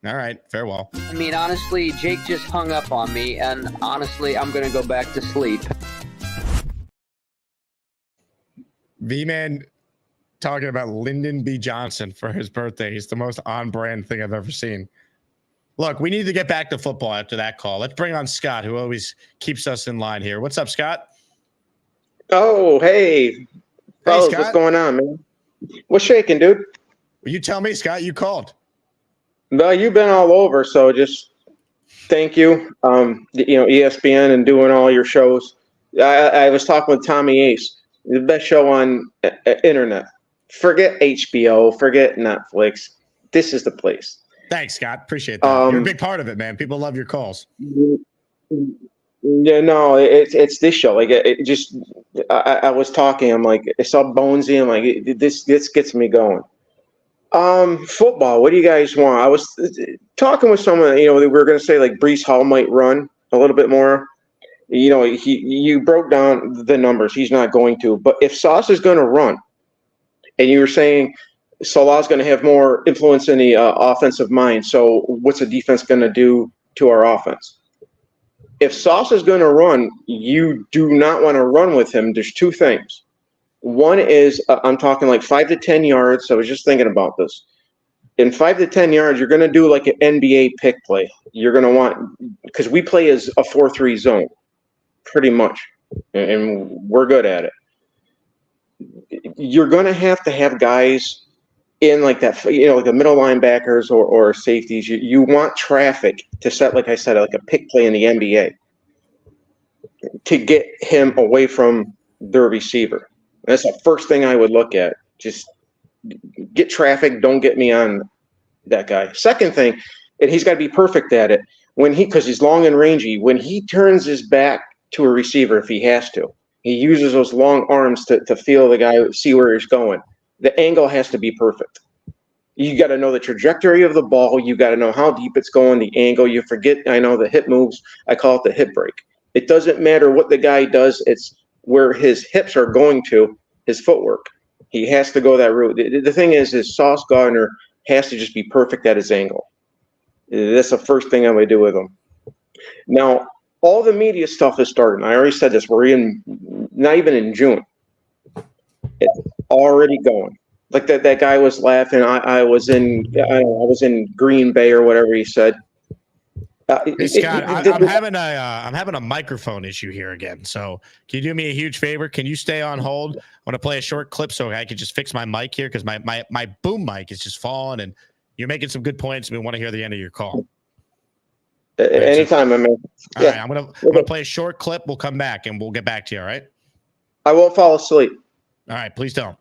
All right, farewell. I mean, honestly, Jake just hung up on me, and honestly, I'm going to go back to sleep. V-Man talking about Lyndon B. Johnson for his birthday. He's the most on-brand thing I've ever seen. Look, we need to get back to football after that call. Let's bring on Scott, who always keeps us in line here. What's up, Scott? Oh, hey. Fellas, what's going on, man? What's shaking, dude? Well, you tell me, Scott. You called. No, you've been all over, so just thank you. ESPN and doing all your shows. I was talking with Tommy Ace, the best show on internet. Forget HBO, forget Netflix. This is the place. Thanks, Scott. Appreciate that. You're a big part of it, man. People love your calls. Yeah, no, it's this show. Like I was talking. I'm like, I saw Bonesy. I'm like, this gets me going. Football. What do you guys want? I was talking with someone. We were going to say like Breece Hall might run a little bit more. You broke down the numbers. He's not going to. But if Sauce is going to run, and you were saying Salah's going to have more influence in the offensive mind. So what's the defense going to do to our offense? If Sauce is going to run, you do not want to run with him. There's two things. One is I'm talking like 5 to 10 yards. I was just thinking about this. In 5 to 10 yards, you're going to do like an NBA pick play. You're going to want – because we play as a 4-3 zone pretty much, and we're good at it. You're going to have guys – in like that, like the middle linebackers or safeties, you want traffic to set, like I said, like a pick play in the NBA to get him away from the receiver. That's the first thing I would look at. Just get traffic. Don't get me on that guy. Second thing, and he's got to be perfect at it because he's long and rangy. When he turns his back to a receiver, if he has to, he uses those long arms to feel the guy, see where he's going. The angle has to be perfect. You got to know the trajectory of the ball. You got to know how deep it's going, the angle. You forget, I know the hip moves. I call it the hip break. It doesn't matter what the guy does. It's where his hips are going to, his footwork. He has to go that route. The thing is Sauce Gardner has to just be perfect at his angle. That's the first thing I would do with him. Now, all the media stuff is starting. I already said this. We're not even in June. It's already going. Like that guy was laughing. I was in Green Bay or whatever he said. Hey, Scott, I'm having a microphone issue here again. So can you do me a huge favor? Can you stay on hold? I want to play a short clip so I can just fix my mic here because my boom mic is just falling and you're making some good points. We want to hear the end of your call. Anytime, I mean. All right, I'm gonna play a short clip. We'll come back and we'll get back to you. All right. I won't fall asleep. All right, please don't.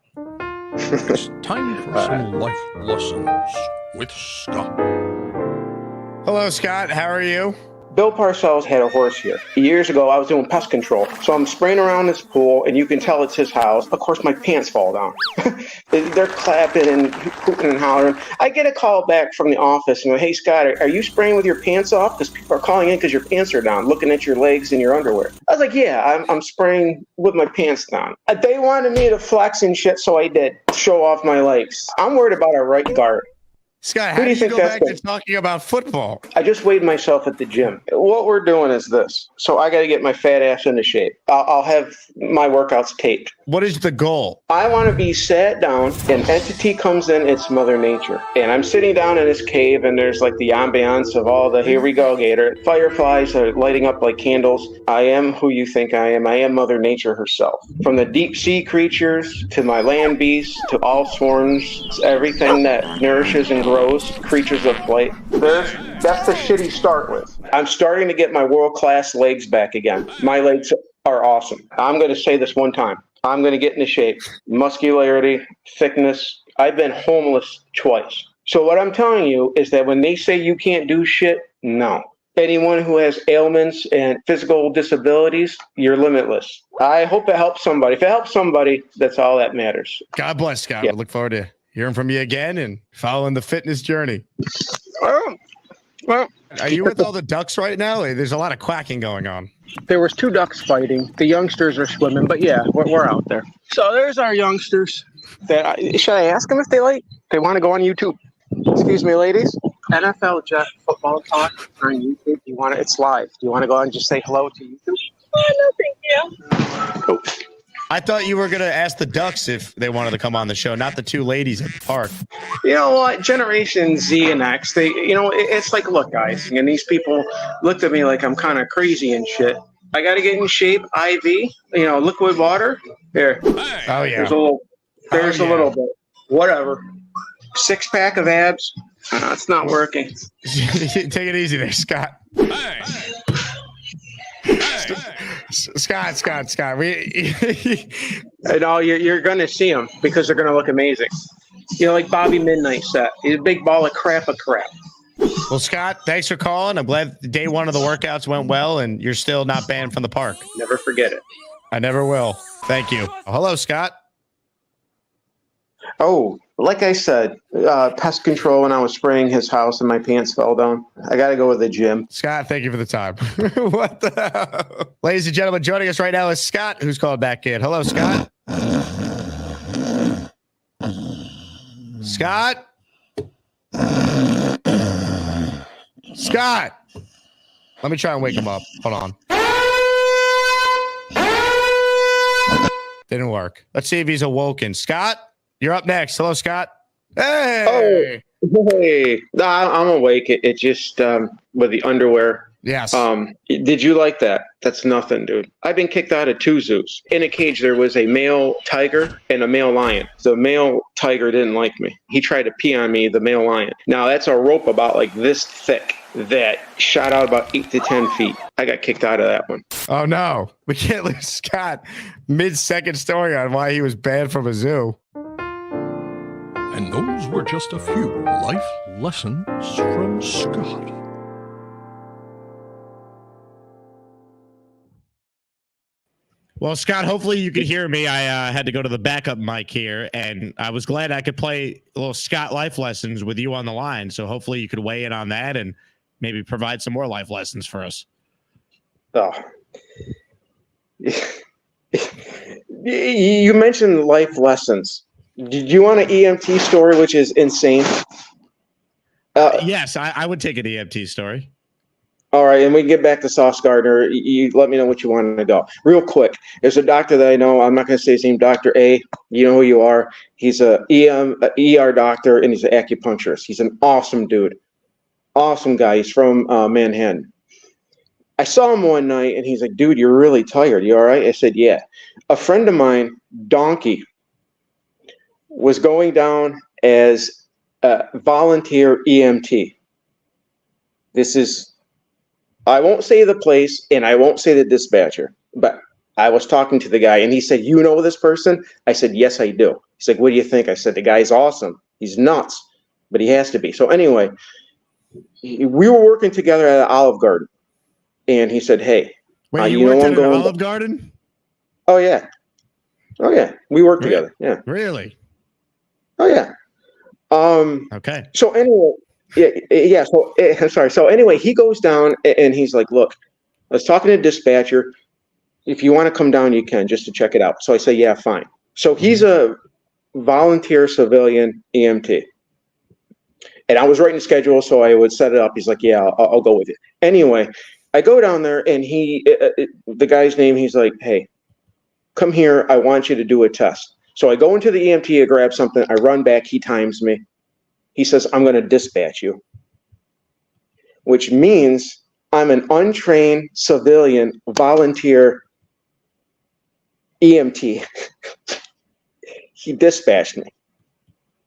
It's time for some life lessons with Scott. Hello, Scott. How are you? Bill Parcells had a horse here. Years ago, I was doing pest control. So I'm spraying around this pool, and you can tell it's his house. Of course, my pants fall down. They're clapping and hooting and hollering. I get a call back from the office, and they're, hey, Scott, are you spraying with your pants off? Because people are calling in because your pants are down, looking at your legs and your underwear. I was like, yeah, I'm spraying with my pants down. They wanted me to flex and shit, so I did. Show off my legs. I'm worried about our right guard. Scott, how do you go back to talking about football? I just weighed myself at the gym. What we're doing is this. So I got to get my fat ass into shape. I'll have my workouts taped. What is the goal? I want to be sat down. An entity comes in. It's Mother Nature. And I'm sitting down in this cave, and there's like the ambiance of all the here we go, Gator. Fireflies are lighting up like candles. I am who you think I am. I am Mother Nature herself. From the deep sea creatures to my land beasts to all swarms, everything that nourishes and grows, creatures of flight. That's the shit you start with. I'm starting to get my world-class legs back again. My legs are awesome. I'm going to say this one time. I'm going to get into shape. Muscularity, thickness. I've been homeless twice. So what I'm telling you is that when they say you can't do shit, no. Anyone who has ailments and physical disabilities, you're limitless. I hope it helps somebody. If it helps somebody, that's all that matters. God bless, Scott. Yeah. We look forward to hearing from you again and following the fitness journey. Well, are you with all the ducks right now? There's a lot of quacking going on. There was 2 ducks fighting. The youngsters are swimming, but yeah, we're out there. So there's our youngsters. Should I ask them if they want to go on YouTube? Excuse me, ladies. NFL Jet football talk on YouTube. It's live. Do you want to go on and just say hello to YouTube? No, thank you. Oh. I thought you were going to ask the ducks if they wanted to come on the show, not the 2 ladies at the park. You know what? Generation Z and X, it's like, look, guys, and these people looked at me like I'm kind of crazy and shit. I got to get in shape. IV, liquid water. Here. Oh, yeah. There's a little bit. Whatever. 6-pack of abs. It's not working. Take it easy there, Scott. Scott. I know you're going to see them because they're going to look amazing. Like Bobby Midnight set. He's a big ball of crap. Well, Scott, thanks for calling. I'm glad day 1 of the workouts went well, and you're still not banned from the park. Never forget it. I never will. Thank you. Hello, Scott. Oh, like I said, pest control when I was spraying his house and my pants fell down. I got to go with the gym. Scott, thank you for the time. What the hell? Ladies and gentlemen, joining us right now is Scott, who's called back in. Hello, Scott. Scott? Scott! Let me try and wake him up. Hold on. Didn't work. Let's see if he's awoken. Scott, you're up next. Hello, Scott. Hey! Oh, hey. No, I'm awake. It just, with the underwear. Yes. Did you like that? That's nothing, dude. I've been kicked out of 2 zoos. In a cage, there was a male tiger and a male lion. The male tiger didn't like me. He tried to pee on me, the male lion. Now, that's a rope about like this thick that shot out about 8 to 10 feet. I got kicked out of that one. Oh, no. We can't lose Scott mid-second story on why he was banned from a zoo. And those were just a few life lessons from Scott. Well, Scott, hopefully you could hear me. I had to go to the backup mic here, and I was glad I could play a little Scott life lessons with you on the line. So hopefully you could weigh in on that and maybe provide some more life lessons for us. Oh. You mentioned life lessons. Did you want an EMT story, which is insane? Yes, I would take an EMT story. All right, and we can get back to Sauce Gardner. You let me know what you want to go. Real quick, there's a doctor that I know. I'm not going to say his name, Dr. A. You know who you are. He's a ER doctor, and he's an acupuncturist. He's an awesome dude. Awesome guy. He's from Manhattan. I saw him one night, and he's like, dude, you're really tired. You all right? I said, yeah. A friend of mine, Donkey, was going down as a volunteer EMT. This is... I won't say the place and I won't say the dispatcher, but I was talking to the guy and he said, you know this person? I said, yes, I do. He's like, what do you think? I said, the guy's awesome. He's nuts, but he has to be. So anyway, we were working together at Olive Garden and he said, hey, wait, you worked at an Olive Garden? Oh, yeah. Oh, yeah. We worked together. Yeah. Really? Oh, yeah. Okay. So anyway, yeah. So I'm sorry. So anyway, he goes down and he's like, look, I was talking to dispatcher. If you want to come down, you can, just to check it out. So I say, yeah, fine. So he's a volunteer civilian EMT. And I was writing the schedule, so I would set it up. He's like, yeah, I'll go with you. Anyway, I go down there, and the guy's name, he's like, hey, come here. I want you to do a test. So I go into the EMT to grab something. I run back. He times me. He says, I'm going to dispatch you, which means I'm an untrained civilian volunteer EMT. He dispatched me.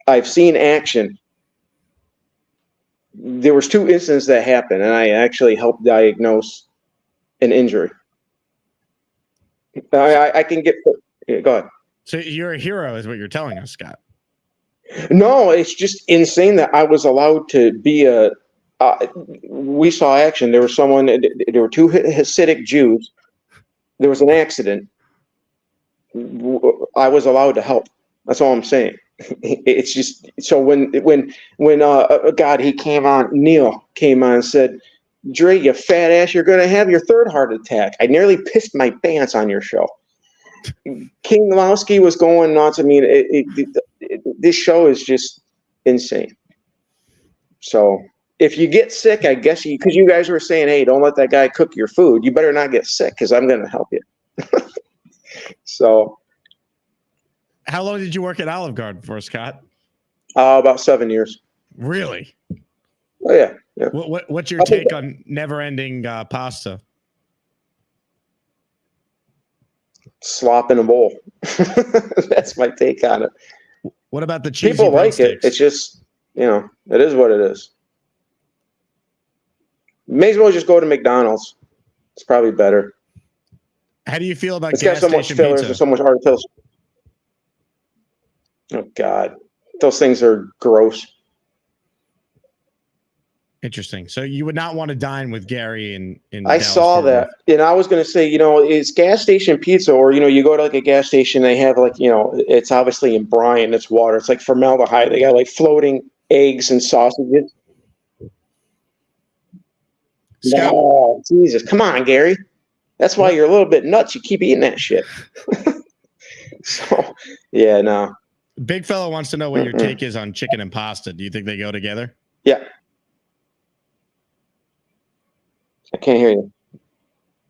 I've seen action. There was 2 incidents that happened, and I actually helped diagnose an injury. I can get – go ahead. So you're a hero is what you're telling us, Scott. No, it's just insane that I was allowed to be we saw action. There was there were 2 Hasidic Jews. There was an accident. I was allowed to help. That's all I'm saying. It's just, so when God, he came on, Neil came on and said, Dre, you fat ass, you're going to have your 3rd heart attack. I nearly pissed my pants on your show. King Lowski was going nuts. I mean, this show is just insane. So if you get sick, I guess because you guys were saying, hey, don't let that guy cook your food. You better not get sick because I'm going to help you. So. How long did you work at Olive Garden for, Scott? About 7 years. Really? Oh, yeah. What's your take on never-ending pasta? Slop in a bowl. That's my take on it. What about the cheesy people like breadsticks? it? It's just, it is what it is. May as well just go to McDonald's. It's probably better. How do you feel about it's got so much fillers and so much artificial. Oh God, those things are gross. Interesting. So you would not want to dine with Gary in I saw that, and I was going to say, it's gas station pizza, or you go to like a gas station, they have like it's obviously in brine, it's water, it's like formaldehyde. They got like floating eggs and sausages. Scott, oh Jesus, come on, Gary. That's why you're a little bit nuts. You keep eating that shit. So yeah, no. Big fella wants to know what your take is on chicken and pasta. Do you think they go together? Yeah. I can't hear you.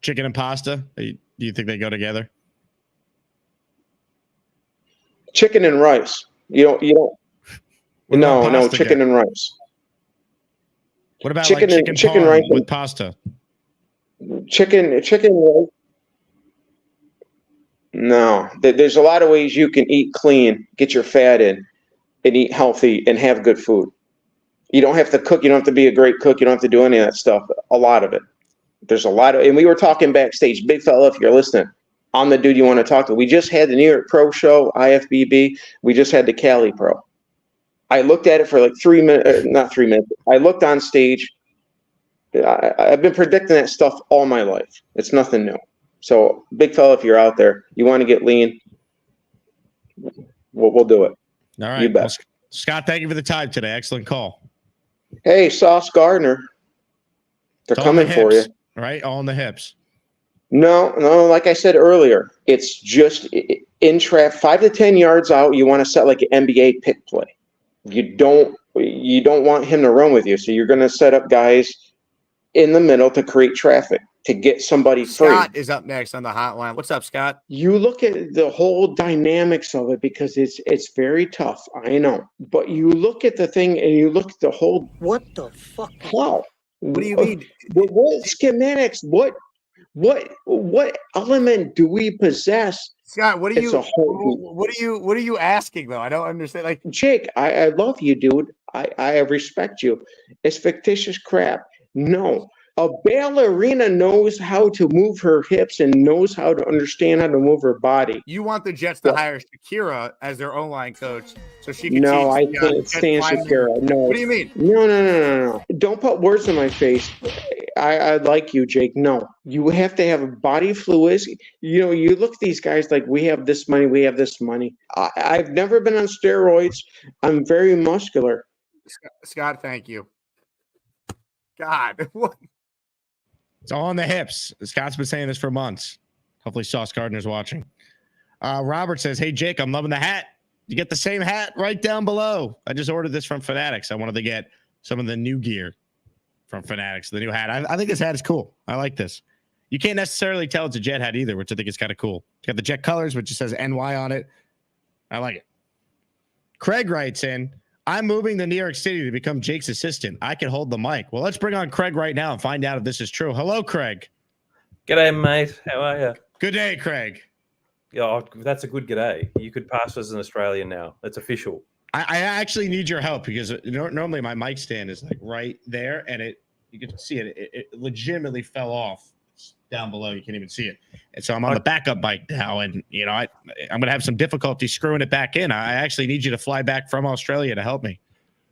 Chicken and pasta? Do you think they go together? Chicken and rice. No, chicken and rice. What about chicken like chicken rice with pasta? Chicken rice. No, there's a lot of ways you can eat clean, get your fat in, and eat healthy and have good food. You don't have to cook. You don't have to be a great cook. You don't have to do any of that stuff. A lot of it. There's a lot of, and we were talking backstage. Big fella, if you're listening, I'm the dude you want to talk to. We just had the New York Pro Show, IFBB. We just had the Cali Pro. I looked at it for like 3 minutes, not 3 minutes. I looked on stage. I've been predicting that stuff all my life. It's nothing new. So, big fella, if you're out there, you want to get lean, we'll do it. All right. You bet. Well, Scott, thank you for the time today. Excellent call. Hey, Sauce Gardner. They're coming for you. Right? All in the hips. No, like I said earlier, it's just in trap 5 to 10 yards out, you want to set like an NBA pick play. You don't want him to run with you. So you're going to set up guys in the middle to create traffic, to get somebody free. Scott is up next on the hotline. What's up, Scott? You look at the whole dynamics of it because it's very tough. I know. But you look at the thing and you look at the whole. What the fuck? Wow. What do you mean? What schematics? What element do we possess? Scott, what are you asking though? I don't understand. Like, Jake, I love you, dude. I respect you. It's fictitious crap. No. A ballerina knows how to move her hips and knows how to understand how to move her body. You want the Jets to hire Shakira as their O-line coach so she can No, I teach can't stand Shakira. No. What do you mean? No. Don't put words in my face. I like you, Jake. No. You have to have a body fluids. You look at these guys like we have this money. I've never been on steroids. I'm very muscular. Scott, thank you. God, what? It's all on the hips. Scott's been saying this for months. Hopefully Sauce Gardner's watching. Robert says, hey, Jake, I'm loving the hat. You get the same hat right down below. I just ordered this from Fanatics. I wanted to get some of the new gear from Fanatics, the new hat. I think this hat is cool. I like this. You can't necessarily tell it's a Jet hat either, which I think is kind of cool. It's got the Jet colors, which just says NY on it. I like it. Craig writes in, I'm moving to New York City to become Jake's assistant. I can hold the mic. Well, let's bring on Craig right now and find out if this is true. Hello, Craig. G'day, mate. How are you? Good day, Craig. Yeah, that's a good g'day. You could pass as an Australian now. It's official. I actually need your help because normally my mic stand is like right there, and you can see it legitimately fell off. It's down below. You can't even see it. And so I'm on the backup mic now, and I'm going to have some difficulty screwing it back in. I actually need you to fly back from Australia to help me.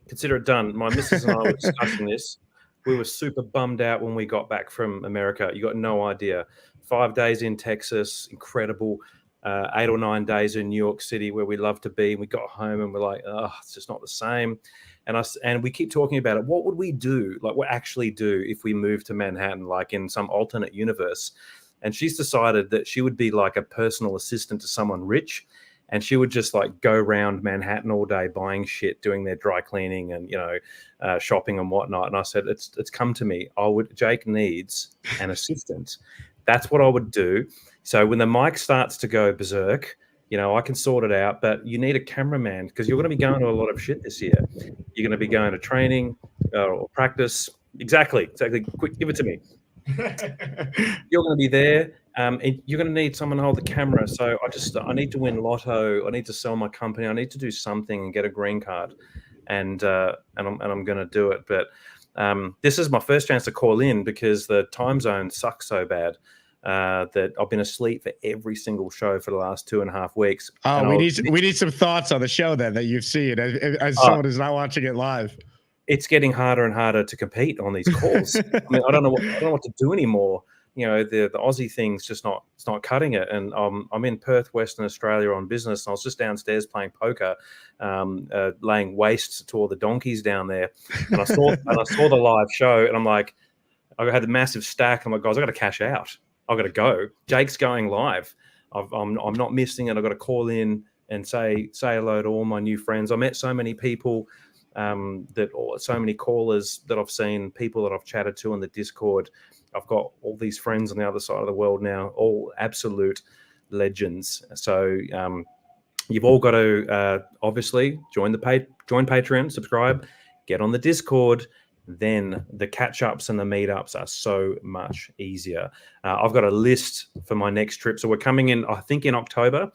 Consider it done. My missus and I were discussing this. We were super bummed out when we got back from America. You got no idea. 5 days in Texas, incredible. 8 or 9 days in New York City, where we love to be. We got home and we're like, oh, it's just not the same. And we keep talking about it. What would we do? Like, what actually do if we moved to Manhattan, like in some alternate universe? And she's decided that she would be like a personal assistant to someone rich, and she would just like go around Manhattan all day buying shit, doing their dry cleaning and shopping and whatnot. And I said, it's come to me. Jake needs an assistant. That's what I would do. So when the mic starts to go berserk, I can sort it out, but you need a cameraman because you're going to be going to a lot of shit this year. You're going to be going to training or practice. Exactly. Quick, give it to me. You're going to be there. And you're going to need someone to hold the camera. So I need to win lotto. I need to sell my company. I need to do something and get a green card. And I'm going to do it. But this is my first chance to call in because the time zone sucks so bad. That I've been asleep for every single show for the last 2.5 weeks. Oh, we need some thoughts on the show then that you've seen as someone who's not watching it live. It's getting harder and harder to compete on these calls. I mean, I don't know what to do anymore. The Aussie thing's just it's not cutting it. And I'm in Perth, Western Australia on business, and I was just downstairs playing poker, laying waste to all the donkeys down there. And I saw the live show, and I'm like, I had a massive stack. I'm like, guys, I got to cash out. I've got to go. Jake's going live. I'm not missing it. I've got to call in and say hello to all my new friends. I met so many people, so many callers that I've seen, people that I've chatted to on the Discord. I've got all these friends on the other side of the world now, all absolute legends. So you've all got to obviously join Patreon, subscribe, get on the Discord. Then the catch-ups and the meetups are so much easier. I've got a list for my next trip. So we're coming in, I think, in October.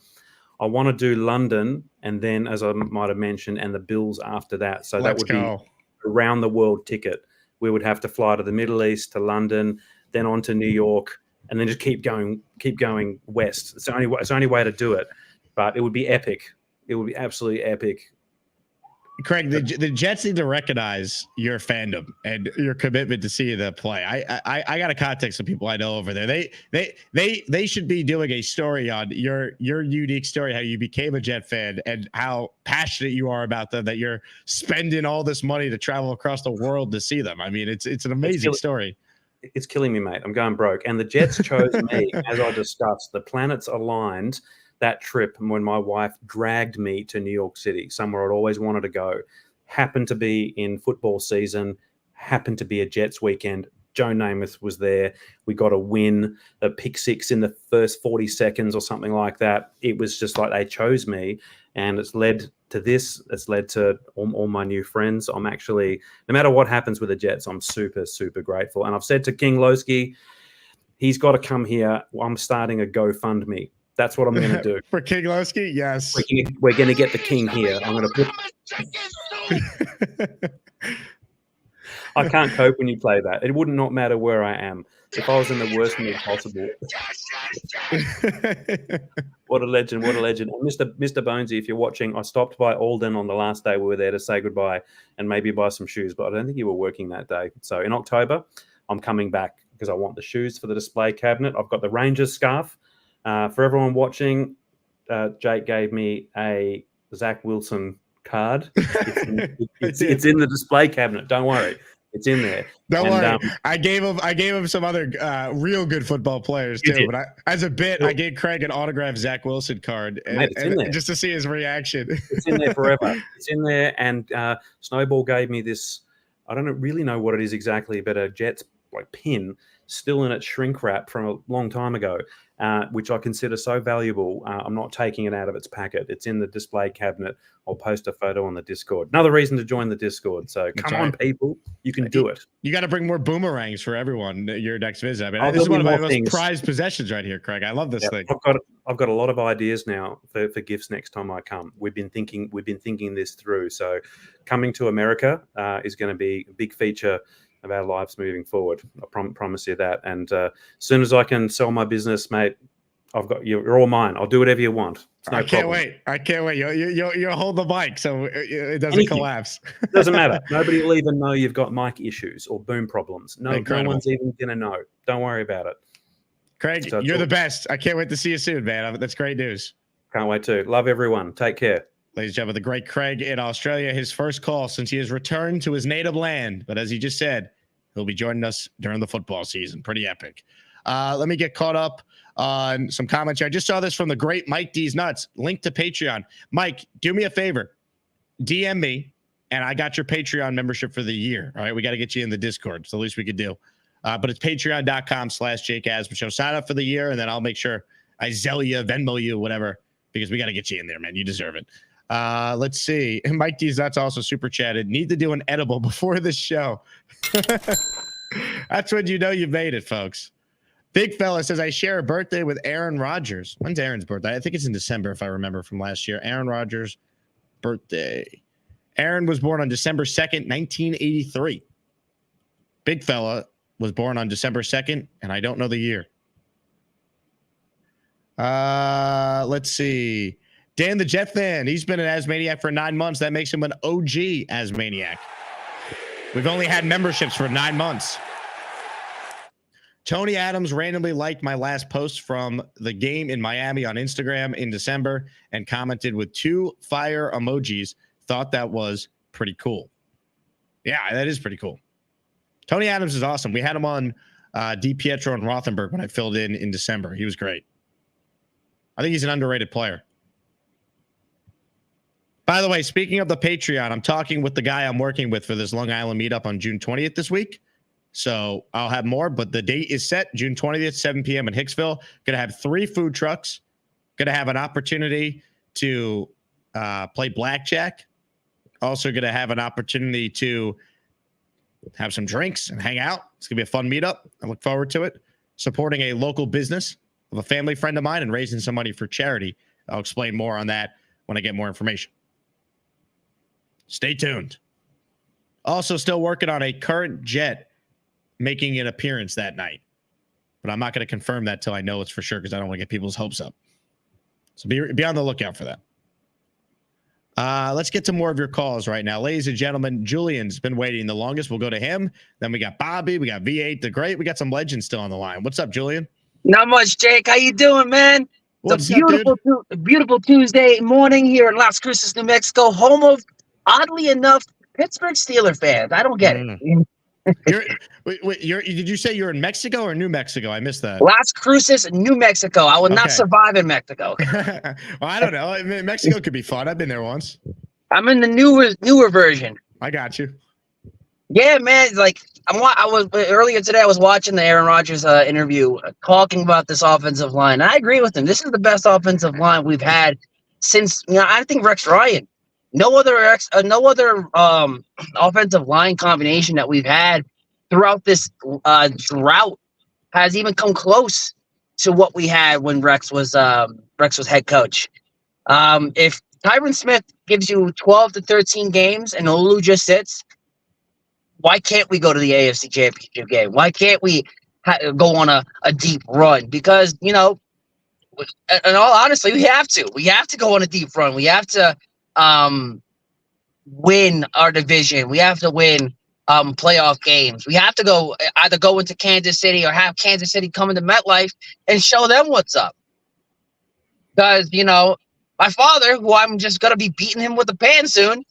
I want to do London, and then, as I might have mentioned, and the Bills after that. So that would be a round-the-world ticket. We would have to fly to the Middle East, to London, then on to New York, and then just keep going west. It's the only way to do it. But it would be epic. It would be absolutely epic. Craig, the Jets need to recognize your fandom and your commitment to see the play. I got to contact some people I know over there. They should be doing a story on your unique story, how you became a Jet fan and how passionate you are about them, that you're spending all this money to travel across the world to see them. I mean, it's an amazing story. It's killing me, mate. I'm going broke. And the Jets chose me, as I discussed. The planets aligned that trip when my wife dragged me to New York City, somewhere I'd always wanted to go. Happened to be in football season, happened to be a Jets weekend. Joe Namath was there. We got a win, a pick six in the first 40 seconds or something like that. It was just like they chose me, and it's led to this. It's led to all my new friends. I'm actually, no matter what happens with the Jets, I'm super, super grateful. And I've said to King Lowski, he's got to come here. I'm starting a GoFundMe. That's what I'm going to do. For King Lowski, yes. We're going to get the king here. I'm going to put... I can't cope when you play that. It would not matter where I am. If I was in the worst mood possible. What a legend. What a legend. And Mr. Bonesy, if you're watching, I stopped by Alden on the last day we were there to say goodbye and maybe buy some shoes, but I don't think you were working that day. So in October, I'm coming back because I want the shoes for the display cabinet. I've got the Rangers scarf. For everyone watching, Jake gave me a Zach Wilson card. It's in the display cabinet. Don't worry. It's in there. Don't And, worry. I gave him some other real good football players too. But as a bit, I gave Craig an autographed Zach Wilson card, Mate, it's in there. just to see his reaction. It's in there forever. It's in there. And Snowball gave me this. I don't really know what it is exactly, but a Jets pin still in its shrink wrap from a long time ago, which I consider so valuable. I'm not taking it out of its packet. It's in the display cabinet. I'll post a photo on the Discord. Another reason to join the Discord. So come on, people, you can do it. You got to bring more boomerangs for everyone your next visit. I mean, this is one of my most prized possessions right here, Craig. I love this thing. I've got a lot of ideas now for gifts next time I come. We've been thinking this through. So coming to America is going to be a big feature of our lives moving forward. I promise you that. And as soon as I can sell my business, mate, I've got you're all mine. I'll do whatever you want. It's no problem. I can't wait. You'll hold the mic so it doesn't collapse. Doesn't matter. Nobody will even know you've got mic issues or boom problems. No one's even gonna know. Don't worry about it. Craig, you're the best. I can't wait to see you soon, man. That's great news. Can't wait to. Love everyone. Take care. Ladies and gentlemen, the great Craig in Australia, his first call since he has returned to his native land. But as he just said, he'll be joining us during the football season. Pretty epic. Let me get caught up on some comments here. I just saw this from the great Mike D's Nuts. Link to Patreon. Mike, do me a favor. DM me, and I got your Patreon membership for the year. All right, we got to get you in the Discord. It's the least we could do. But it's patreon.com/Jake Asman Show. Sign up for the year, and then I'll make sure I Zelle you, Venmo you, whatever, because we got to get you in there, man. You deserve it. Let's see. Mike D's Nuts also super chatted. Need to do an edible before this show. That's when you know you made it, folks. Big fella says, I share a birthday with Aaron Rodgers. When's Aaron's birthday? I think it's in December, if I remember from last year. Aaron Rodgers' birthday. Aaron was born on December 2nd, 1983. Big fella was born on December 2nd, and I don't know the year. Let's see. Dan the Jet fan. He's been an Asmaniac for 9 months. That makes him an OG Asmaniac. We've only had memberships for 9 months. Tony Adams randomly liked my last post from the game in Miami on Instagram in December and commented with 2 fire emojis. Thought that was pretty cool. Yeah, that is pretty cool. Tony Adams is awesome. We had him on DiPietro and Rothenberg when I filled in December. He was great. I think he's an underrated player. By the way, speaking of the Patreon, I'm talking with the guy I'm working with for this Long Island meetup on June 20th this week. So I'll have more, but the date is set, June 20th, 7 p.m. in Hicksville. Going to have 3 food trucks. Going to have an opportunity to play blackjack. Also going to have an opportunity to have some drinks and hang out. It's going to be a fun meetup. I look forward to it. Supporting a local business of a family friend of mine and raising some money for charity. I'll explain more on that when I get more information. Stay tuned. Also still working on a current Jet making an appearance that night. But I'm not going to confirm that till I know it's for sure because I don't want to get people's hopes up. So be on the lookout for that. Let's get to more of your calls right now. Ladies and gentlemen, Julian's been waiting the longest. We'll go to him. Then we got Bobby. We got V8 the Great. We got some legends still on the line. What's up, Julian? Not much, Jake. How you doing, man? It's a beautiful Tuesday morning here in Las Cruces, New Mexico, home of, oddly enough, Pittsburgh Steelers fans. I don't get it. Did you say you're in Mexico or New Mexico? I missed that. Las Cruces, New Mexico. I would not survive in Mexico. Well, I don't know. I mean, Mexico could be fun. I've been there once. I'm in the newer version. I got you. Yeah, man. Like I was earlier today. I was watching the Aaron Rodgers interview, talking about this offensive line. I agree with him. This is the best offensive line we've had since I think Rex Ryan. No other offensive line combination that we've had throughout this drought has even come close to what we had when Rex was head coach. If Tyron Smith gives you 12 to 13 games and Olu just sits, why can't we go to the AFC Championship game? Why can't we go on a deep run? Because, in all honesty, we have to. We have to go on a deep run. We have to win our division. We have to win playoff games. We have to either go into Kansas City or have Kansas City come into MetLife and show them what's up. Because, my father, who I'm just going to be beating him with a pan soon,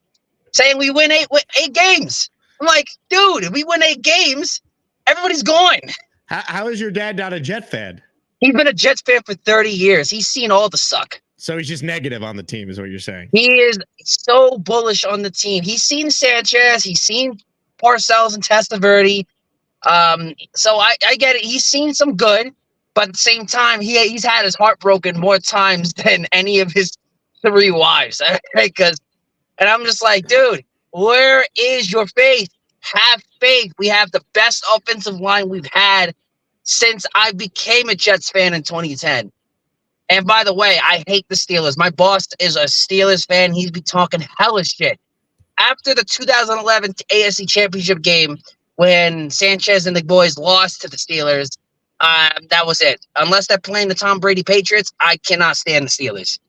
saying we win eight games. I'm like, dude, if we win 8 games, everybody's gone. How is your dad not a Jet fan? He's been a Jets fan for 30 years. He's seen all the suck. So he's just negative on the team, is what you're saying. He is so bullish on the team. He's seen Sanchez. He's seen Parcells and Testaverde. So I get it. He's seen some good, but at the same time, he's had his heart broken more times than any of his 3 wives. Right? And I'm just like, dude, where is your faith? Have faith. We have the best offensive line we've had since I became a Jets fan in 2010. And by the way, I hate the Steelers. My boss is a Steelers fan. He'd be talking hellish shit. After the 2011 AFC Championship game, when Sanchez and the boys lost to the Steelers, that was it. Unless they're playing the Tom Brady Patriots, I cannot stand the Steelers.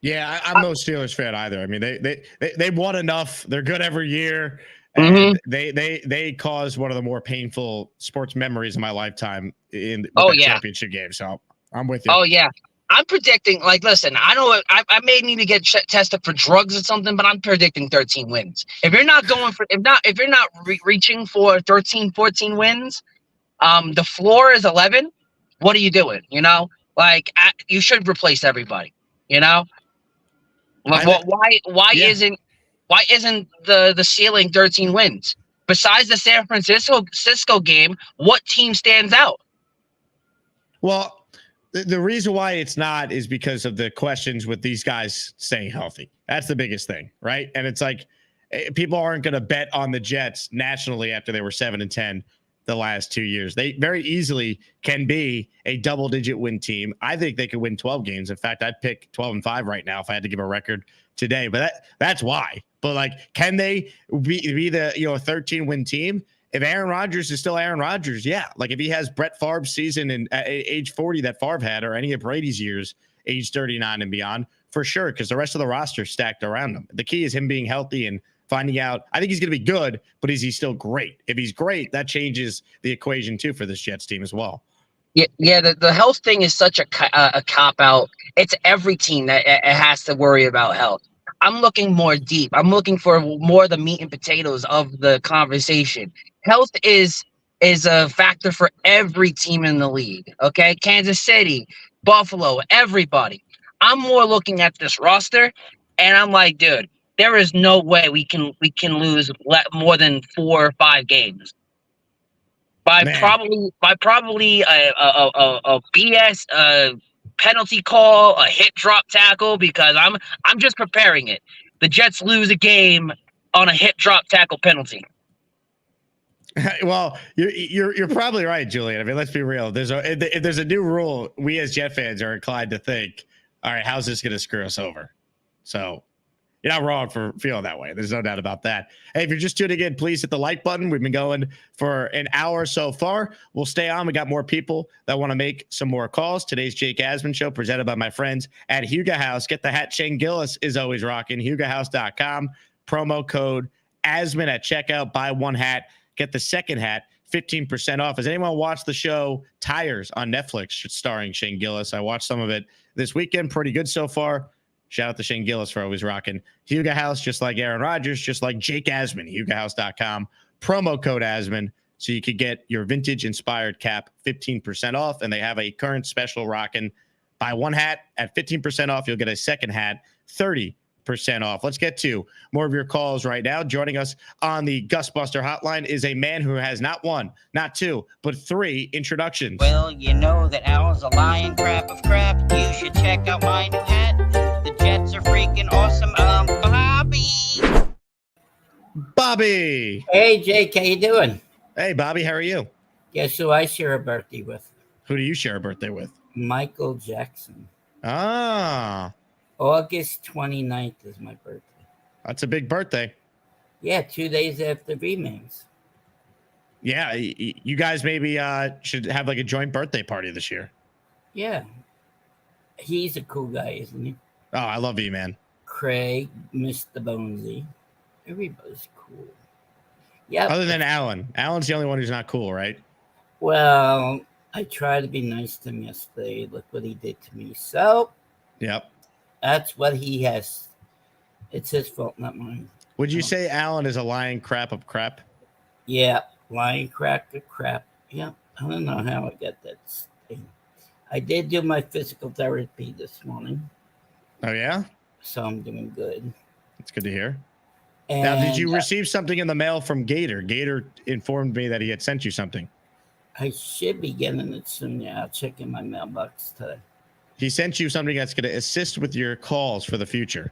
Yeah, I'm no Steelers fan either. I mean, they won enough. They're good every year. And they caused one of the more painful sports memories of my lifetime in the championship game. So I'm with you. Oh yeah, I'm predicting. Like, listen, I know I may need to get tested for drugs or something, but I'm predicting 13 wins. If you're not going for, if you're not reaching for 13, 14 wins, the floor is 11. What are you doing? You know, like you should replace everybody. You know, like, why isn't the ceiling 13 wins? Besides the San Francisco game, what team stands out? Well, the reason why it's not is because of the questions with these guys staying healthy. That's the biggest thing, right? And it's like people aren't going to bet on the Jets nationally after they were 7-10 the last 2 years. They very easily can be a double-digit win team. I think they could win 12 games. In fact, I'd pick 12-5 right now if I had to give a record today. But that's why. But like, can they be the 13-win team? If Aaron Rodgers is still Aaron Rodgers, yeah. Like if he has Brett Favre's season at age 40 that Favre had, or any of Brady's years, age 39 and beyond, for sure, because the rest of the roster stacked around him. The key is him being healthy and finding out. I think he's going to be good, but is he still great? If he's great, that changes the equation too for this Jets team as well. Yeah. The health thing is such a cop out. It's every team that it has to worry about health. I'm looking more deep. I'm looking for more the meat and potatoes of the conversation. Health is a factor for every team in the league. Okay, Kansas City, Buffalo, everybody. I'm more looking at this roster, and I'm like, dude, there is no way we can lose more than 4 or 5 games by probably a BS penalty call, a hit drop tackle, because I'm just preparing it. The Jets lose a game on a hit drop tackle penalty. Well, you're probably right, Julian. I mean, let's be real. If there's a new rule, we as Jet fans are inclined to think, all right, how's this going to screw us over? So you're not wrong for feeling that way. There's no doubt about that. Hey, if you're just tuning in, please hit the like button. We've been going for an hour so far. We'll stay on. We got more people that want to make some more calls. Today's Jake Asman Show presented by my friends at Huga House. Get the hat. Shane Gillis is always rocking. HugaHouse.com. Promo code Asman at checkout. Buy 1 hat. Get the second hat, 15% off. Has anyone watched the show Tires on Netflix starring Shane Gillis? I watched some of it this weekend. Pretty good so far. Shout out to Shane Gillis for always rocking Huga House, just like Aaron Rodgers, just like Jake Asman, HugaHouse.com. Promo code Asman, so you could get your vintage-inspired cap 15% off. And they have a current special rocking. Buy 1 hat at 15% off. You'll get a second hat, 30% off. Let's get to more of your calls right now. Joining us on the Gusbuster hotline is a man who has not 1, not 2, but 3 introductions. Well, you know that Alan's a lying crap of crap. You should check out my new hat. The Jets are freaking awesome. Bobby. Hey, Jake, how you doing? Hey, Bobby, how are you? Guess who I share a birthday with? Who do you share a birthday with? Michael Jackson. Ah. August 29th is my birthday. That's a big birthday. Yeah, 2 days after VMAs. Yeah, you guys maybe should have like a joint birthday party this year. Yeah. He's a cool guy, isn't he? Oh, I love Vman. Craig, Mr. Bonesy. Everybody's cool. Yeah. Other than Alan. Alan's the only one who's not cool, right? Well, I tried to be nice to him yesterday. Look what he did to me. So, yep. That's what he has. It's his fault, not mine. Would you say Alan is a lying crap of crap? Yeah, lying crack of crap. Yeah, I don't know how I got that thing. I did do my physical therapy this morning. Oh, yeah? So I'm doing good. That's good to hear. And, now, did you receive something in the mail from Gator? Gator informed me that he had sent you something. I should be getting it soon. Yeah, I'll check in my mailbox today. He sent you something that's going to assist with your calls for the future.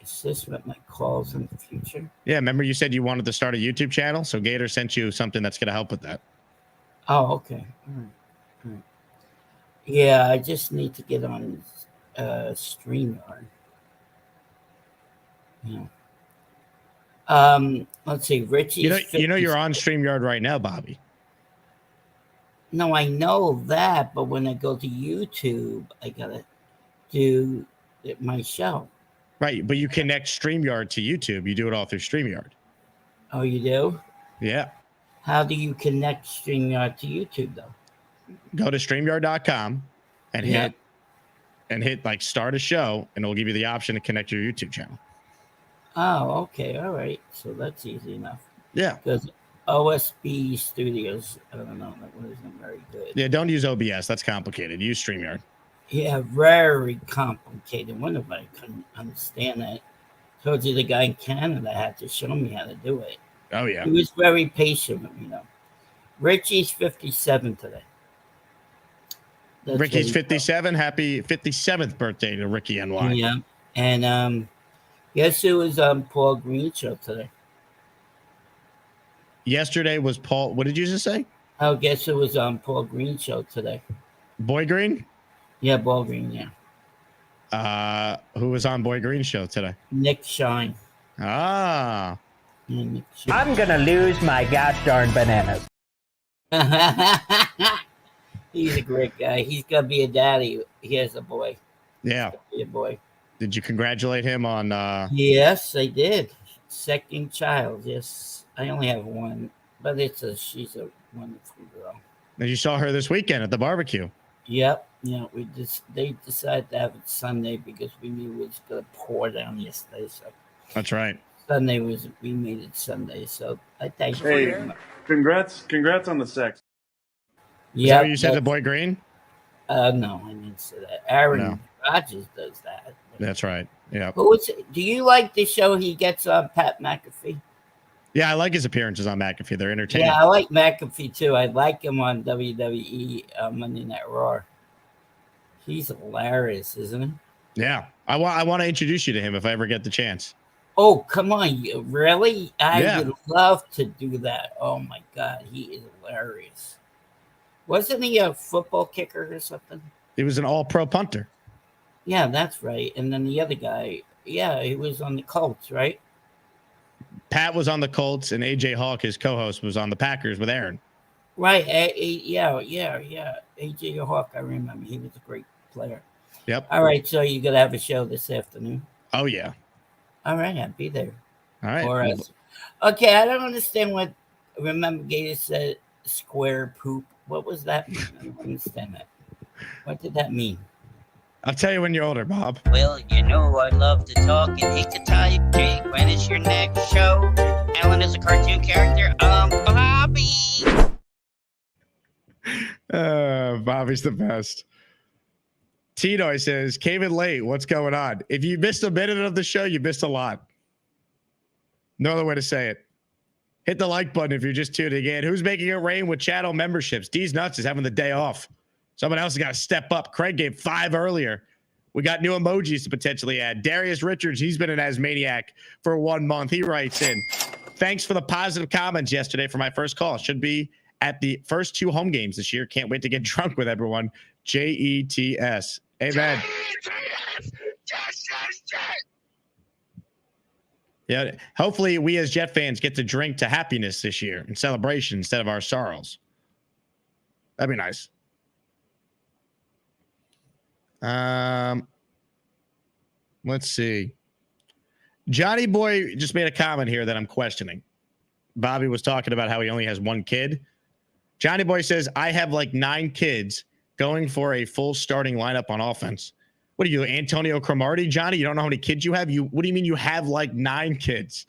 Assist with my calls in the future? Yeah, remember you said you wanted to start a YouTube channel? So Gator sent you something that's going to help with that. Oh, okay. All right. All right. Yeah, I just need to get on StreamYard. Yeah. Let's see, Richie. You know you're on StreamYard right now, Bobby. No, I know that, but when I go to YouTube, I gotta do my show. Right, but you connect StreamYard to YouTube. You do it all through StreamYard. Oh, you do? Yeah. How do you connect StreamYard to YouTube, though? Go to StreamYard.com and hit like start a show, and it'll give you the option to connect your YouTube channel. Oh, okay, all right. So that's easy enough. Yeah. Because OSB Studios, I don't know, that one isn't very good. Yeah, don't use OBS. That's complicated. Use StreamYard. Yeah, very complicated. Wonder if I couldn't understand that. Told you the guy in Canada had to show me how to do it. Oh, yeah. He was very patient with me, though. Richie's 57 today. That's Ricky's 57. Happy 57th birthday to Ricky NY. Yeah. And guess who was on Paul Green show today? Yesterday was Paul. What did you just say? Oh, guess who was on Paul Green show today? Boy Green? Yeah, Paul Green, yeah. Who was on Boy Green show today? Nick Shine. Ah. Yeah, Nick Shine. I'm gonna lose my gosh darn bananas. He's a great guy. He's gonna be a daddy. He has a boy. Yeah. Be a boy. Did you congratulate him on? Yes, I did. Second child. Yes, I only have one, but she's a wonderful girl. And you saw her this weekend at the barbecue. Yep. Yeah, they decided to have it Sunday because we knew it was gonna pour down yesterday. So that's right. We made it Sunday. So I thank you. Hey, congrats on the sex. Yeah, you said the Boy Green? No, I didn't say that. Aaron Rodgers does that. That's right. Yeah. Do you like the show he gets on Pat McAfee? Yeah, I like his appearances on McAfee. They're entertaining. Yeah, I like McAfee too. I like him on WWE Monday Night Raw. He's hilarious, isn't he? Yeah, I want to introduce you to him if I ever get the chance. Oh, come on, really? I Yeah. would love to do that. Oh my God, he is hilarious. Wasn't he a football kicker or something? He was an all-pro punter. Yeah, that's right. And then the other guy, yeah, he was on the Colts, right? Pat was on the Colts, and AJ Hawk, his co-host, was on the Packers with Aaron. Right. Yeah. AJ Hawk, I remember. He was a great player. Yep. All right, so you're going to have a show this afternoon? Oh, yeah. All right, I'll be there. All right. Or else. Okay, I don't understand what, remember Gator said square poop. What was that? I don't understand that. What did that mean? I'll tell you when you're older, Bob. Well, you know I love to talk and hate to type. Jake, when is your next show? Alan is a cartoon character. Bobby. Bobby's the best. Tino says, came in late. What's going on? If you missed a minute of the show, you missed a lot. No other way to say it. Hit the like button if you're just tuning in. Who's making it rain with channel memberships? D's Nuts is having the day off. Someone else has got to step up. Craig gave 5 earlier. We got new emojis to potentially add. Darius Richards, he's been an Asmaniac for 1 month. He writes in, thanks for the positive comments yesterday for my first call. Should be at the first 2 home games this year. Can't wait to get drunk with everyone. JETS. Amen. Yeah. Hopefully we as Jet fans get to drink to happiness this year and celebration instead of our sorrows. That'd be nice. Let's see. Johnny Boy just made a comment here that I'm questioning. Bobby was talking about how he only has 1 kid. Johnny Boy says, I have like 9 kids going for a full starting lineup on offense. What are you, Antonio Cromartie, Johnny? You don't know how many kids you have? What do you mean you have like 9 kids?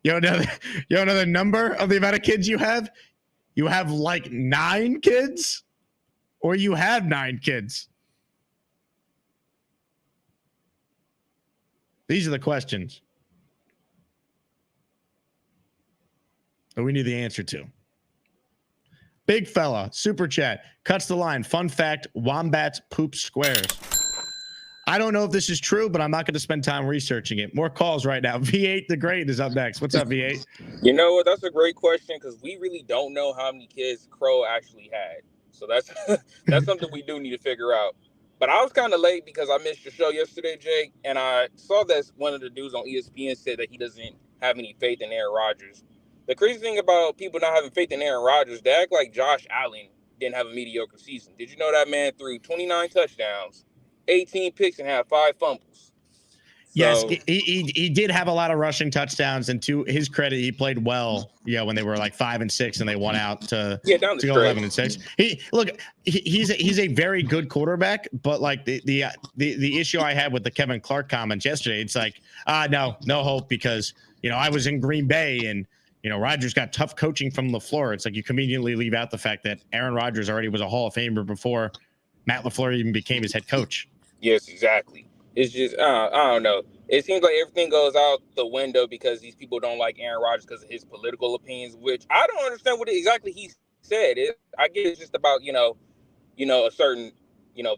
You don't know the number of the amount of kids you have? You have like 9 kids? Or you have 9 kids? These are the questions that we need the answer to. Big fella, super chat, cuts the line. Fun fact, wombats poop squares. I don't know if this is true, but I'm not going to spend time researching it. More calls right now. V8 the Great is up next. What's up, V8? You know what? That's a great question because we really don't know how many kids Crow actually had. So that's that's something we do need to figure out. But I was kind of late because I missed your show yesterday, Jake, and I saw that one of the dudes on ESPN said that he doesn't have any faith in Aaron Rodgers. The crazy thing about people not having faith in Aaron Rodgers, they act like Josh Allen didn't have a mediocre season. Did you know that man threw 29 touchdowns, 18 picks, and had 5 fumbles? Yes, he did have a lot of rushing touchdowns, and to his credit, he played well. Yeah, when they were like 5 and 6, and they won out to go 11 and 6. He's a very good quarterback, but like the issue I had with the Kevin Clark comments yesterday, it's like no hope because I was in Green Bay and Rodgers got tough coaching from LaFleur. It's like you conveniently leave out the fact that Aaron Rodgers already was a Hall of Famer before Matt LaFleur even became his head coach. Yes, exactly. It's just, I don't know. It seems like everything goes out the window because these people don't like Aaron Rodgers because of his political opinions, which I don't understand what exactly he said. I get it's just about, a certain,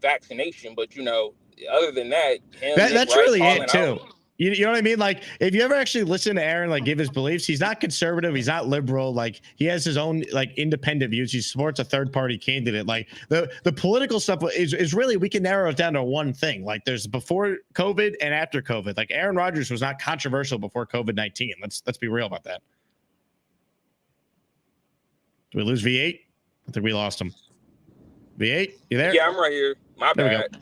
vaccination. But, other than that, that's really it, too. You know what I mean? Like, if you ever actually listen to Aaron, like, give his beliefs, he's not conservative. He's not liberal. Like, he has his own, like, independent views. He supports a third-party candidate. Like, the political stuff is really, we can narrow it down to one thing. Like, there's before COVID and after COVID. Like, Aaron Rodgers was not controversial before COVID-19. Let's be real about that. Did we lose V8? I think we lost him. V8, you there? Yeah, I'm right here. My bad.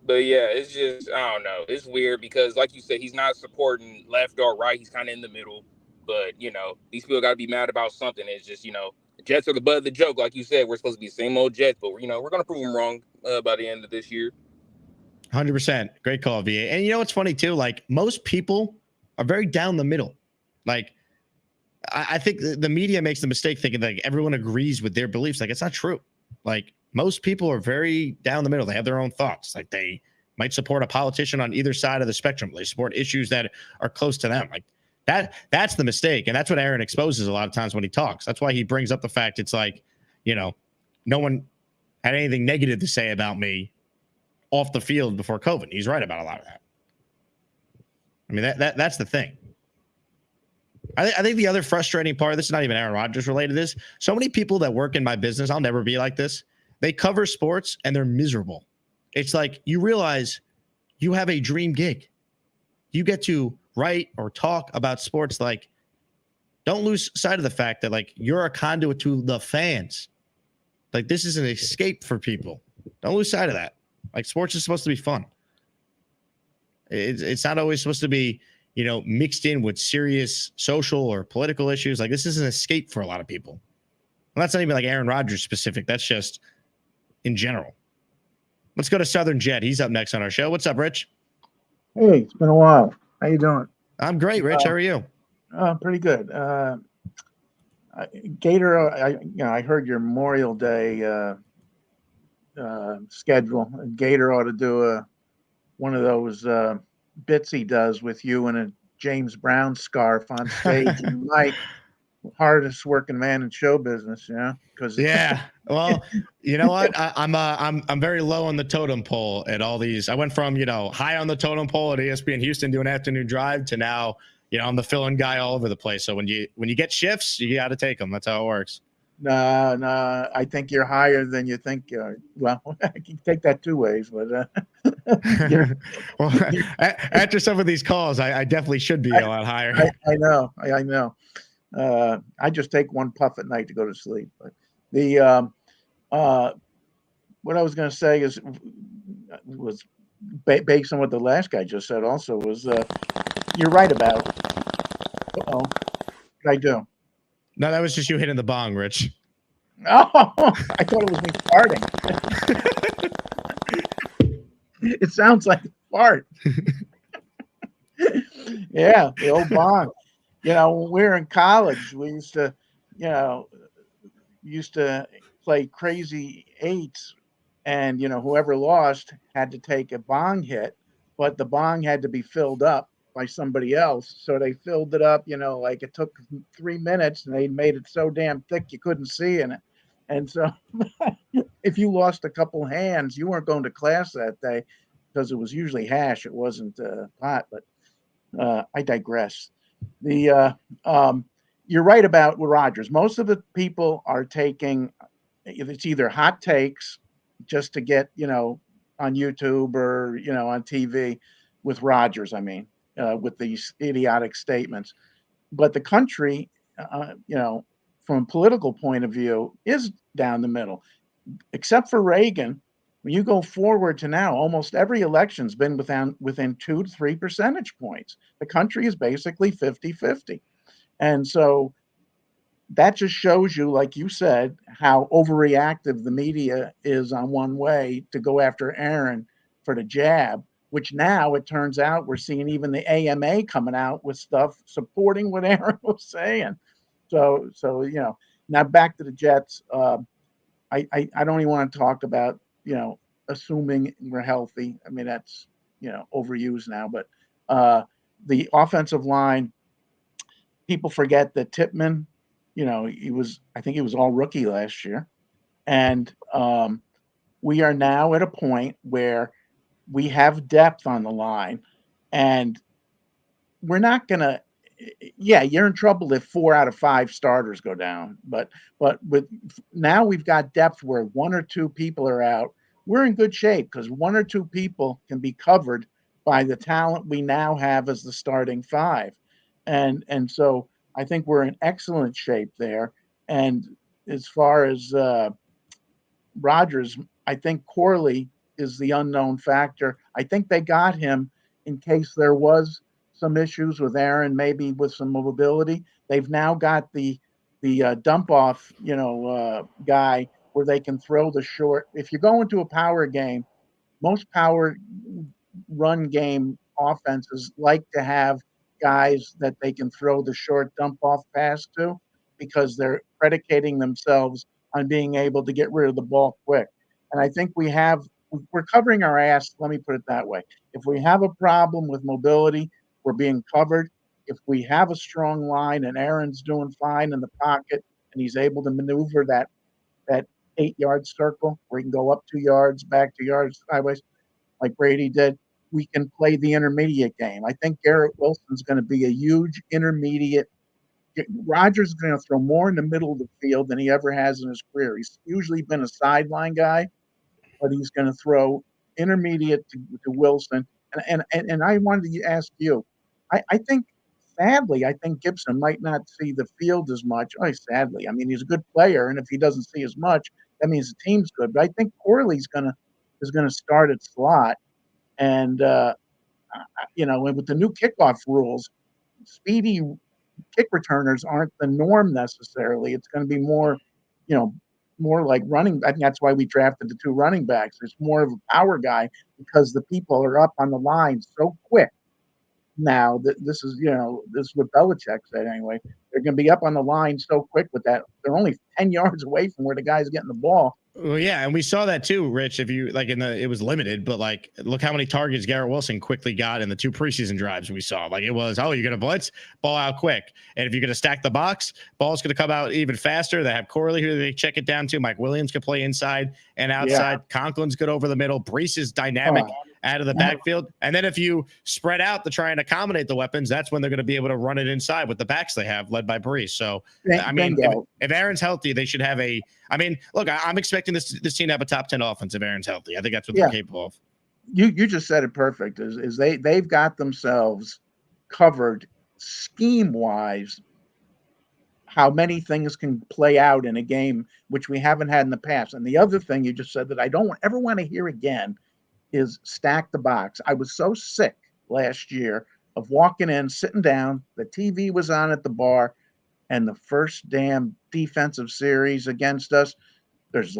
But yeah, it's just, I don't know. It's weird because, like you said, he's not supporting left or right. He's kind of in the middle. But, these people got to be mad about something. It's just, the Jets are the butt of the joke. Like you said, we're supposed to be the same old Jets. But, we're going to prove them wrong by the end of this year. 100%. Great call, VA. And what's funny, too? Like, most people are very down the middle. Like, I think the media makes the mistake thinking that everyone agrees with their beliefs. Like, it's not true. Like, most people are very down the middle. They have their own thoughts. Like, they might support a politician on either side of the spectrum. They support issues that are close to them. Like, that's the mistake. And that's what Aaron exposes a lot of times when he talks. That's why he brings up the fact it's like, no one had anything negative to say about me off the field before COVID. He's right about a lot of that. I mean, that's the thing. I think the other frustrating part, this is not even Aaron Rodgers related to this. So many people that work in my business, I'll never be like this. They cover sports and they're miserable. It's like you realize you have a dream gig. You get to write or talk about sports. Like, don't lose sight of the fact that, like, you're a conduit to the fans. Like, this is an escape for people. Don't lose sight of that. Like, sports is supposed to be fun. It's not always supposed to be, mixed in with serious social or political issues. Like, this is an escape for a lot of people. And that's not even like Aaron Rodgers specific. That's just in general. Let's go to Southern Jet. He's up next on our show. What's up, Rich? Hey, it's been a while. How you doing? I'm great, Rich. How are you? Pretty good. Gator, I heard your Memorial Day schedule. Gator ought to do one of those bits he does with you in a James Brown scarf on stage. Mike, hardest working man in show business, because well, you know what? I'm very low on the totem pole at all these. I went from high on the totem pole at ESPN Houston doing afternoon drive to now I'm the fill-in guy all over the place. So when you get shifts, you got to take them. That's how it works. No, I think you're higher than you think. Well, I can take that two ways, but well, after some of these calls, I definitely should be a lot higher. I know. I just take one puff at night to go to sleep. But the what I was going to say was based on what the last guy just said. Also, was you're right about. What did I do? No, that was just you hitting the bong, Rich. Oh, I thought it was me farting. It sounds like a fart. Yeah, the old bong. When we were in college, we used to play crazy eights, and whoever lost had to take a bong hit, but the bong had to be filled up by somebody else. So they filled it up, like it took 3 minutes, and they made it so damn thick you couldn't see in it. And so if you lost a couple hands, you weren't going to class that day because it was usually hash. It wasn't pot, but I digress. You're right about Rodgers. Most of the people are taking, it's either hot takes just to get, on YouTube or, on TV with Rodgers, with these idiotic statements. But the country, from a political point of view, is down the middle. Except for Reagan, when you go forward to now, almost every election's been within 2 to 3 percentage points. The country is basically 50-50. And so that just shows you, like you said, how overreactive the media is on one way to go after Aaron for the jab, which now it turns out we're seeing even the AMA coming out with stuff supporting what Aaron was saying. So now back to the Jets. I don't even want to talk about, assuming we're healthy. That's, overused now, but the offensive line, people forget that Tippmann, I think he was all rookie last year. And we are now at a point where we have depth on the line, and we're not going to, you're in trouble if 4 out of 5 starters go down. But now we've got depth where 1 or 2 people are out. We're in good shape because 1 or 2 people can be covered by the talent we now have as the starting 5. And so I think we're in excellent shape there. And as far as Rodgers, I think Corley is the unknown factor. I think they got him in case there was some issues with Aaron, maybe with some mobility. They've now got the dump off, guy where they can throw the short. If you go into a power game, most power run game offenses like to have guys that they can throw the short dump off pass to because they're predicating themselves on being able to get rid of the ball quick. And I think we're covering our ass. Let me put it that way. If we have a problem with mobility, we're being covered. If we have a strong line and Aaron's doing fine in the pocket and he's able to maneuver that 8-yard circle where he can go up 2 yards, back 2 yards, sideways, like Brady did, we can play the intermediate game. I think Garrett Wilson's going to be a huge intermediate. Rodgers is going to throw more in the middle of the field than he ever has in his career. He's usually been a sideline guy, but he's going to throw intermediate to Wilson. And I wanted to ask you, I think, sadly, I think Gibson might not see the field as much. Oh, sadly. He's a good player, and if he doesn't see as much, that means the team's good. But I think Corley's is going to start at slot. And, with the new kickoff rules, speedy kick returners aren't the norm necessarily. It's going to be more, more like running. I think that's why we drafted the 2 running backs. It's more of a power guy because the people are up on the line so quick. Now this is what Belichick said anyway. They're going to be up on the line so quick with that. They're only 10 yards away from where the guy's getting the ball. Well, yeah, and we saw that too, Rich. If you it was limited, but look how many targets Garrett Wilson quickly got in the 2 preseason drives we saw. It was, you're gonna blitz, ball out quick, and if you're gonna stack the box, ball's gonna come out even faster. They have Corley who they check it down to. Mike Williams could play inside and outside. Yeah. Conklin's good over the middle. Brees is dynamic out of the backfield, and then if you spread out to try and accommodate the weapons, that's when they're going to be able to run it inside with the backs they have, led by Brees. So, if Aaron's healthy, they should have look, I'm expecting this team to have a top 10 offense if Aaron's healthy. I think that's what they're capable of. You just said it perfect. Is they've got themselves covered scheme wise. How many things can play out in a game which we haven't had in the past. And the other thing you just said that I don't ever want to hear again is stack the box. I was so sick last year of walking in, sitting down, the TV was on at the bar, and the first damn defensive series against us, there's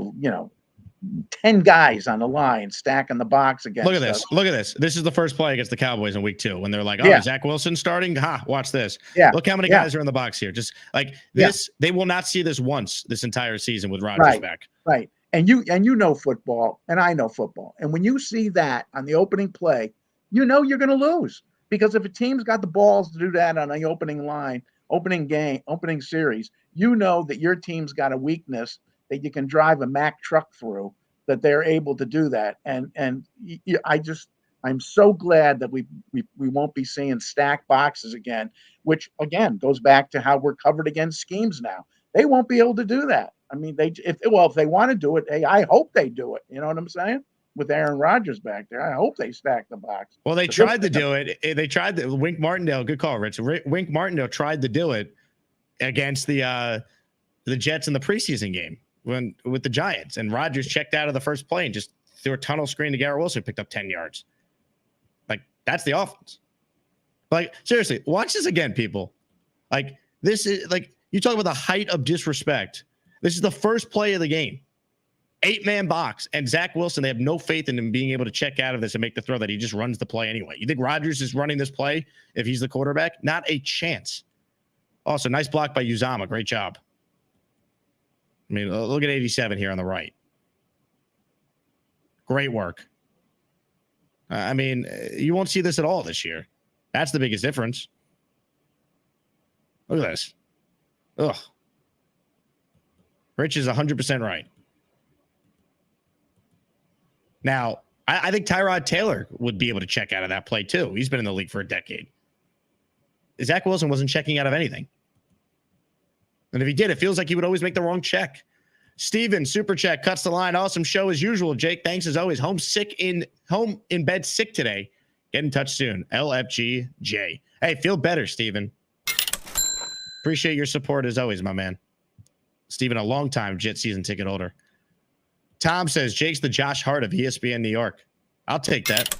10 guys on the line stacking the box against Look at this. us. Look at this. This is the first play against the Cowboys in week 2 when they're like, oh, Yeah. Zach Wilson starting? Watch this. Yeah. Look how many guys are in the box here. Just like this, they will not see this once this entire season with Rodgers back. Right. And you know football, and I know football. And when you see that on the opening play, you know you're going to lose. Because if a team's got the balls to do that on the opening line, opening game, opening series, you know that your team's got a weakness that you can drive a Mack truck through, that they're able to do that. And I'm so glad that we won't be seeing stacked boxes again, which again goes back to how we're covered against schemes now. They won't be able to do that. I mean, if they want to do it, hey, I hope they do it. You know what I'm saying? With Aaron Rodgers back there, I hope they stack the box. Well, they tried to do it. They tried to. Wink Martindale, good call, Rich. Wink Martindale tried to do it against the Jets in the preseason game with the Giants, and Rodgers checked out of the first play and just threw a tunnel screen to Garrett Wilson, picked up 10 yards. Like, that's the offense. Like, seriously, watch this again, people. Like, this is like, you talk about the height of disrespect. This is the first play of the game. 8-man box, and Zach Wilson, they have no faith in him being able to check out of this and make the throw that he just runs the play anyway. You think Rodgers is running this play if he's the quarterback? Not a chance. Also, nice block by Uzama. Great job. I mean, look at 87 here on the right. Great work. I mean, you won't see this at all this year. That's the biggest difference. Look at this. Ugh. Rich is 100% right. Now, I think Tyrod Taylor would be able to check out of that play too. He's been in the league for a decade. Zach Wilson wasn't checking out of anything. And if he did, it feels like he would always make the wrong check. Steven, super chat, cuts the line. Awesome show as usual. Jake, thanks as always. Home in bed sick today. Get in touch soon. LFGJ. Hey, feel better, Steven. Appreciate your support as always, my man. Steven, a long-time Jet season ticket holder. Tom says, Jake's the Josh Hart of ESPN New York. I'll take that.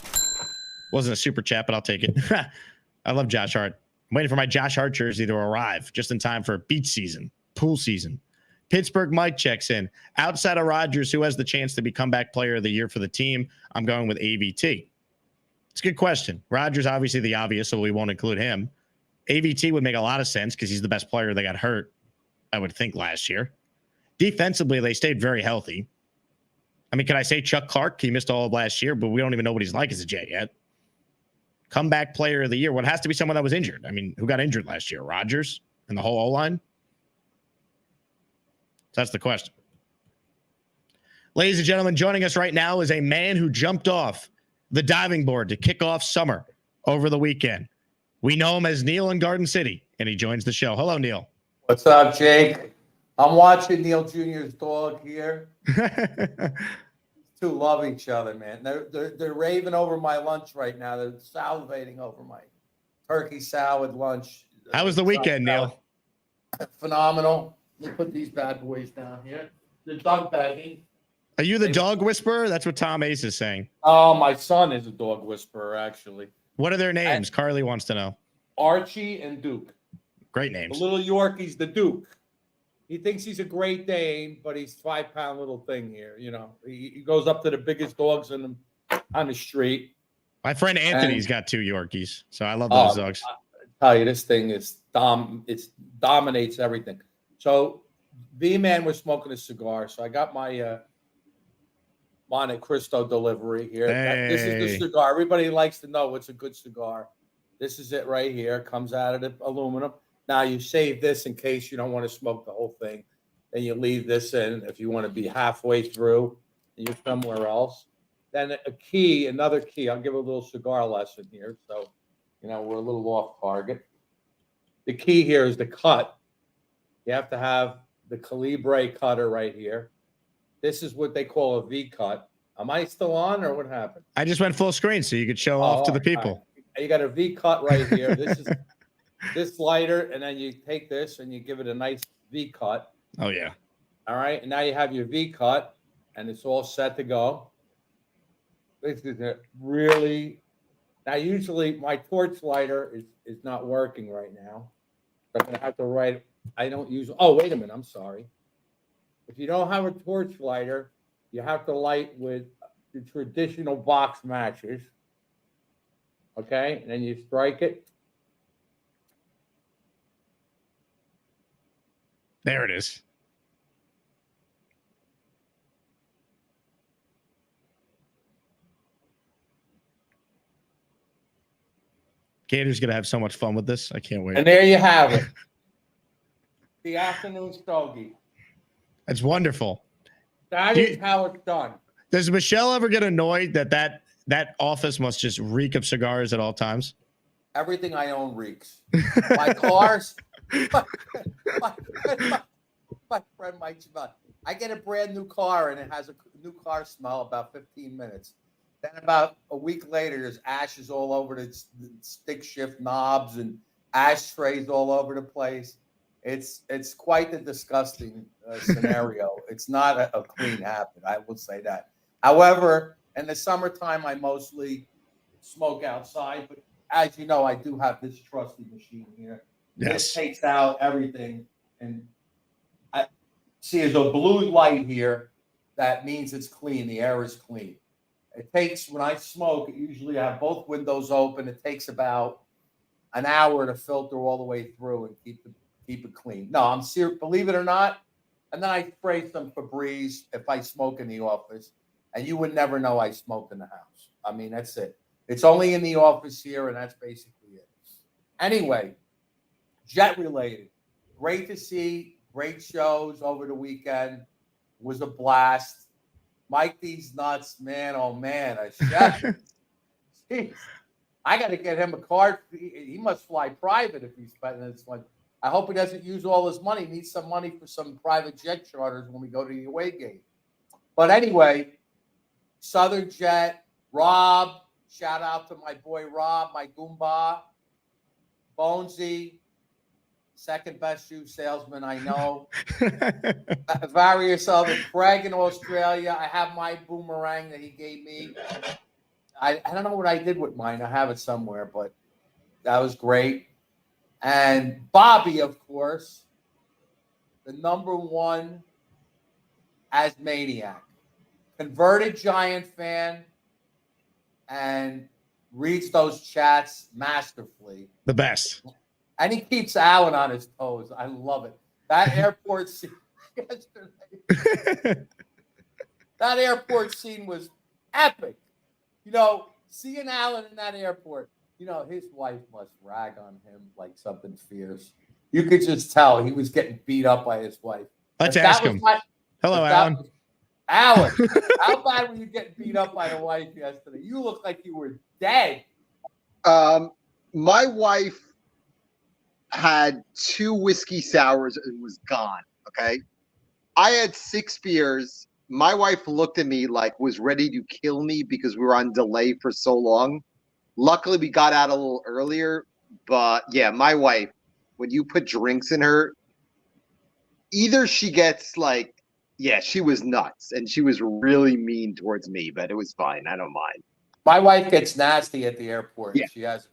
Wasn't a super chat, but I'll take it. I love Josh Hart. I'm waiting for my Josh Hart jersey to arrive just in time for beach season, pool season. Pittsburgh Mike checks in. Outside of Rodgers, who has the chance to be comeback player of the year for the team? I'm going with AVT. It's a good question. Rodgers, obviously the obvious, so we won't include him. AVT would make a lot of sense because he's the best player that got hurt, I would think, last year. Defensively, they stayed very healthy. I mean, can I say Chuck Clark? He missed all of last year, but we don't even know what he's like as a Jet yet. Comeback player of the year. Well, it has to be someone that was injured. I mean, who got injured last year? Rodgers and the whole O-line? So that's the question. Ladies and gentlemen, joining us right now is a man who jumped off the diving board to kick off summer over the weekend. We know him as Neil in Garden City, and he joins the show. Hello, Neil. What's up, Jake? I'm watching Neil Jr.'s dog here. Two love each other, man. They're raving over my lunch right now. They're salivating over my turkey salad lunch. How was the weekend, Neil? Phenomenal. Let me put these bad boys down here. The dog bagging. Are you the dog whisperer? That's what Tom Ace is saying. Oh, my son is a dog whisperer, actually. What are their names? Carly wants to know. Archie and Duke. Great names. The little Yorkie's the Duke. He thinks he's a Great Dane, but he's 5-pound little thing here. You know, he goes up to the biggest dogs on the street. My friend Anthony's got 2 Yorkies, so I love those dogs. I tell you, this thing is it dominates everything. So, V-Man was smoking a cigar, so I got my Monte Cristo delivery here. Hey. This is the cigar. Everybody likes to know what's a good cigar. This is it right here. Comes out of the aluminum. Now, you save this in case you don't want to smoke the whole thing. Then you leave this in if you want to be halfway through and you're somewhere else. Then another key. I'll give a little cigar lesson here. So, we're a little off target. The key here is the cut. You have to have the Calibre cutter right here. This is what they call a V cut. Am I still on or what happened? I just went full screen so you could show off to the people. Right. You got a V cut right here. This is this lighter, and then you take this and you give it a nice V cut. Oh, yeah. All right. And now you have your V cut, and it's all set to go. This is really... Now, usually my torch lighter is not working right now. So I'm going to have to write... I don't use... Oh, wait a minute. I'm sorry. If you don't have a torch lighter, You have to light with the traditional box matches. Okay, and then you strike it. There it is. Gator's gonna have so much fun with this. I can't wait. And there you have it. The afternoon stogie. That's wonderful. That is how it's done. Does Michelle ever get annoyed that office must just reek of cigars at all times? Everything I own reeks. My cars, my friend Mike smell. I get a brand new car and it has a new car smell about 15 minutes. Then about a week later, there's ashes all over the stick shift knobs and ashtrays all over the place. It's quite the disgusting scenario. It's not a clean habit, I will say that. However, in the summertime, I mostly smoke outside, but as you know, I do have this trusty machine here. Yes. This takes out everything. And I see there's a blue light here. That means it's clean. The air is clean. It takes, when I smoke, usually I have both windows open. It takes about an hour to filter all the way through and keep it clean. No, I'm serious, believe it or not. And then I spray some Febreze if I smoke in the office. And you would never know I smoked in the house. I mean, that's it. It's only in the office here, and that's basically it. Anyway, Jet related. Great to see. Great shows over the weekend. It was a blast. Mike D's nuts, man. Oh, man. A chef. Jeez. I got to get him a card. He must fly private if he's spending this one. I hope he doesn't use all his money. He needs some money for some private jet charters when we go to the away game. But anyway, Southern Jet, Rob, shout out to my boy Rob, my Goomba, Bonesy, second best shoe salesman I know. Various other, Craig in Australia. I have my boomerang that he gave me. I don't know what I did with mine. I have it somewhere, but that was great. And Bobby, of course, the #1 Asmaniac. Converted Giant fan and reads those chats masterfully. The best. And he keeps Alan on his toes. I love it. That airport scene yesterday. That airport scene was epic. You know, seeing Alan in that airport, you know, his wife must rag on him like something fierce. You could just tell he was getting beat up by his wife. Let's ask him. Hello, Alan. Alan, how bad were you getting beat up by a wife yesterday? You look like you were dead. My wife had 2 whiskey sours and was gone. Okay. I had 6 beers. My wife looked at me like was ready to kill me because we were on delay for so long. Luckily, we got out a little earlier. But yeah, my wife, when you put drinks in her, either she gets like, yeah, she was nuts, and she was really mean towards me, but it was fine. I don't mind. My wife gets nasty at the airport. Yeah. She has,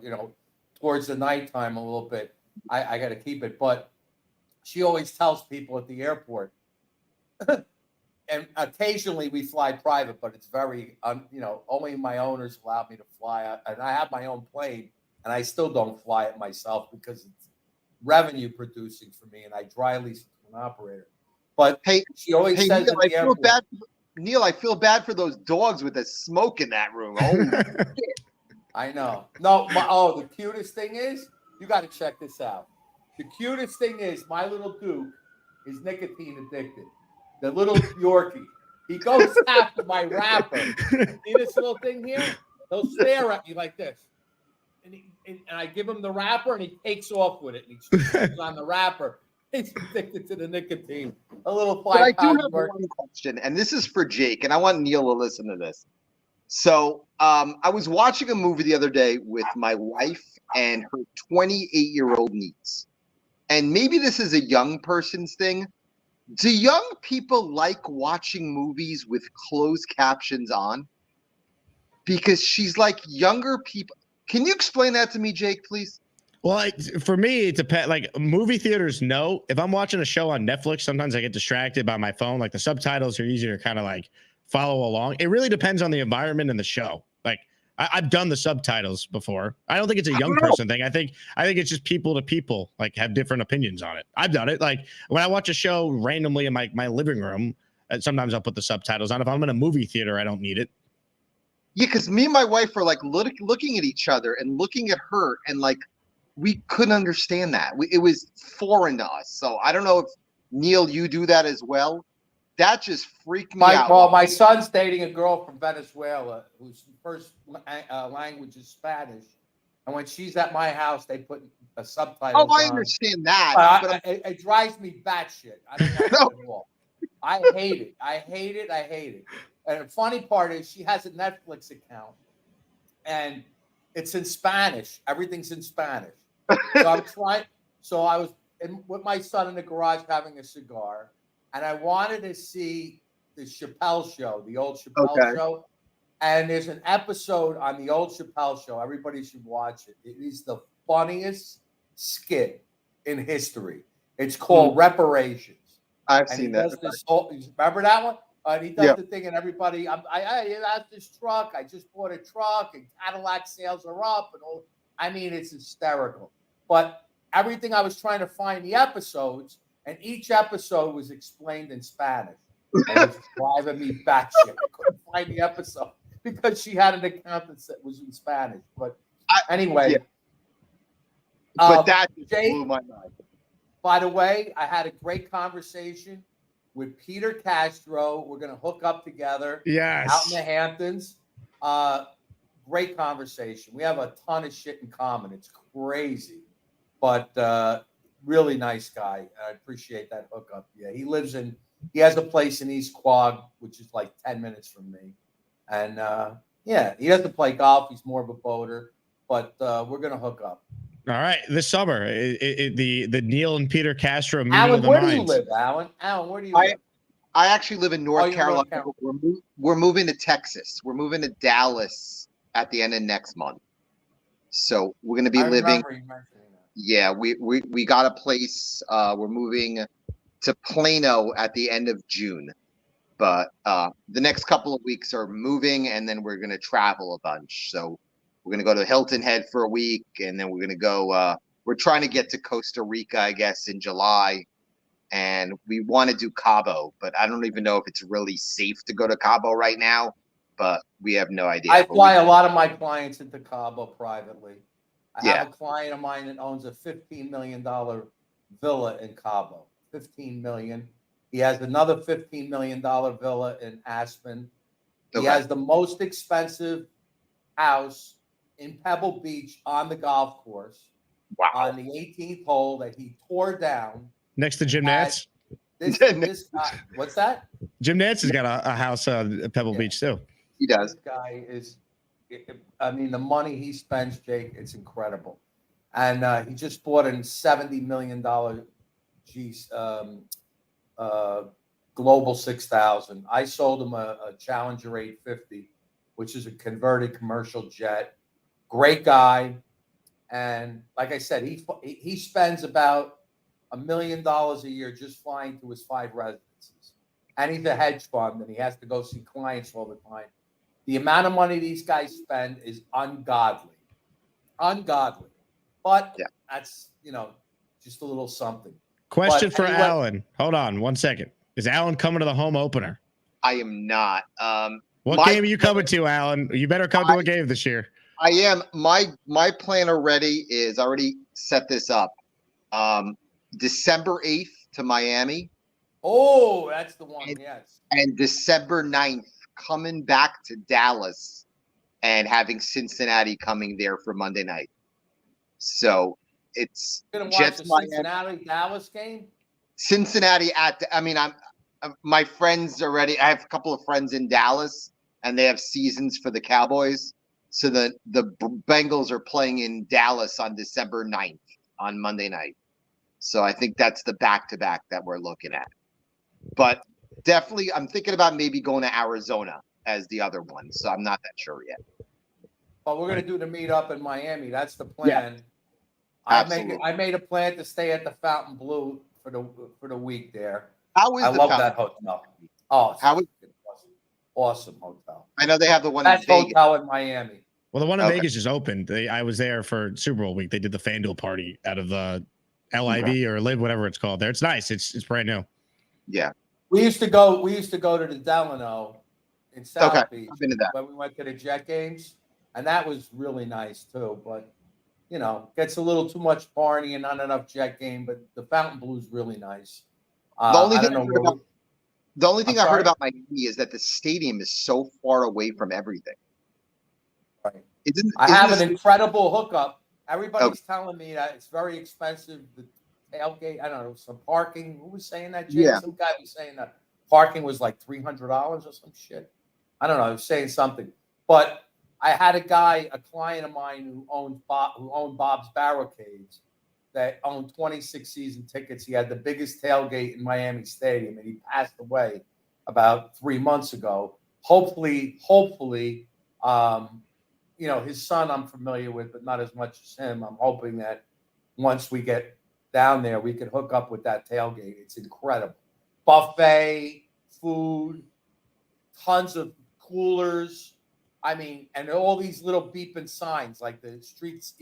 you know, towards the nighttime a little bit. I got to keep it, but she always tells people at the airport. And occasionally we fly private, but it's very, you know, only my owners allow me to fly. And I have my own plane, and I still don't fly it myself because it's revenue producing for me, and I dry lease it to an operator. But hey, she always says Neil, at the airport, Neil, I feel bad for those dogs with the smoke in that room. Oh, I know. No, the cutest thing is, you got to check this out. The cutest thing is, my little Duke is nicotine addicted. The little Yorkie. He goes after my wrapper. See this little thing here? He'll stare at me like this. And I give him the wrapper, and he takes off with it. And he switches on the wrapper. He's addicted to the nicotine. A little 5 but I do pound have Yorkie. one question, and this is for Jake, and I want Neil to listen to this. So I was watching a movie the other day with my wife and her 28-year-old niece. And maybe this is a young person's thing. Do young people like watching movies with closed captions on? Because she's like younger people. Can you explain that to me, Jake, please? Well, for me, it depends. Like movie theaters, no. If I'm watching a show on Netflix, sometimes I get distracted by my phone. Like the subtitles are easier to kind of like follow along. It really depends on the environment and the show. Like I've done the subtitles before. I don't think it's a young person thing. I think it's just people to people like have different opinions on it. I've done it. Like when I watch a show randomly in my living room, sometimes I'll put the subtitles on. If I'm in a movie theater, I don't need it. Yeah, because me and my wife were like looking at each other and looking at her, and like we couldn't understand that. It was foreign to us. So I don't know if Neil, you do that as well. That just freaked me out. Well, my son's dating a girl from Venezuela whose first language is Spanish, and when she's at my house, they put a subtitle. Oh, I understand that. But it drives me batshit. I don't like it at all. I hate it. I hate it. I hate it. And the funny part is, she has a Netflix account, and it's in Spanish. Everything's in Spanish. So I'm trying. So I was with my son in the garage having a cigar, and I wanted to see the Chappelle show, the old Chappelle show. And there's an episode on the old Chappelle show. Everybody should watch it. It is the funniest skit in history. It's called Reparations. I've seen that. Remember that one? And he does the thing, and everybody, I have this truck. I just bought a truck, and Cadillac sales are up, and all. I mean, it's hysterical. But everything I was trying to find the episodes, and each episode was explained in Spanish. And it was driving me batshit. I couldn't find the episode because she had an account that was in Spanish. But anyway, but that just blew my mind. By the way, I had a great conversation with Peter Castro. We're going to hook up together. Yes. Out in the Hamptons. Great conversation. We have a ton of shit in common. It's crazy. But really nice guy. I appreciate that hookup. Yeah, he has a place in East Quogue, which is like 10 minutes from me. And he doesn't play golf. He's more of a boater. But we're going to hook up. All right, this summer, the Neil and Peter Castro meeting Alan, of the where minds. do you live, Alan? Alan, where do you live? I actually live in North Carolina. We're moving to Texas. We're moving to Dallas at the end of next month. So we're going to be living. Yeah, we got a place. We're moving to Plano at the end of June. But the next couple of weeks are moving, and then we're going to travel a bunch. So we're going to go to Hilton Head for a week, and then we're going to go we're trying to get to Costa Rica, I guess, in July. And we want to do Cabo, but I don't even know if it's really safe to go to Cabo right now, but we have no idea. I fly a lot of my clients into Cabo privately. I have a client of mine that owns a $15 million villa in Cabo. $15 million. He has another $15 million villa in Asman. He has the most expensive house in Pebble Beach on the golf course. Wow. On the 18th hole that he tore down. Next to Jim Nantz. What's that? Jim Nantz has got a house at Pebble Beach too. He does. This guy is, I mean, the money he spends, Jake, it's incredible. And he just bought a $70 million Global 6000. I sold him a Challenger 850, which is a converted commercial jet. Great guy. And like I said, he spends about $1 million a year just flying to his 5 residences. And he's a hedge fund, and he has to go see clients all the time. The amount of money these guys spend is ungodly. Ungodly. But that's, just a little something. Question for Alan. Hold on 1 second. Is Alan coming to the home opener? I am not. What game are you coming to, Alan? You better come to a game this year. I am. My plan already is already set this up. December 8th to Miami. Oh, that's the one, yes. And December 9th coming back to Dallas and having Cincinnati coming there for Monday night. So it's going to watch the Cincinnati-Dallas game? Cincinnati my friends already, I have a couple of friends in Dallas, and they have seasons for the Cowboys. So the Bengals are playing in Dallas on December 9th on Monday night. So I think that's the back-to-back that we're looking at. But definitely, I'm thinking about maybe going to Arizona as the other one. So I'm not that sure yet. But we're going to do the meetup in Miami. That's the plan. Absolutely. I made a plan to stay at the Fountain Blue for the week there. How is I the love Fountain that hotel. Oh, it's How is- awesome hotel. I know they have the one Best in Vegas. hotel in Miami. Well, the one in Okay. Vegas just opened. I was there for Super Bowl week. They did the FanDuel party out of the LIV or Live, whatever it's called. There, it's nice. It's brand new. Yeah. We used to go to the Delano in South Beach I've been to that. when we went to the Jet games, and that was really nice too. But gets a little too much partying and not enough Jet game. But the Fountain Blue is really nice. The only I thing don't I know heard where about, the only thing I'm I heard sorry? about Miami is that the stadium is so far away from everything. Right. I have an incredible hookup. Everybody's telling me that it's very expensive. The tailgate, I don't know, some parking. Who was saying that, Jake? Yeah. Some guy was saying that parking was like $300 or some shit. I don't know. He was saying something. But I had a client of mine who owned Bob's Barricades, that owned 26 season tickets. He had the biggest tailgate in Miami Stadium, and he passed away about 3 months ago. Hopefully, his son I'm familiar with, but not as much as him. I'm hoping that once we get down there, we can hook up with that tailgate. It's incredible. Buffet, food, tons of coolers. I mean, and all these little beeping signs like the streets,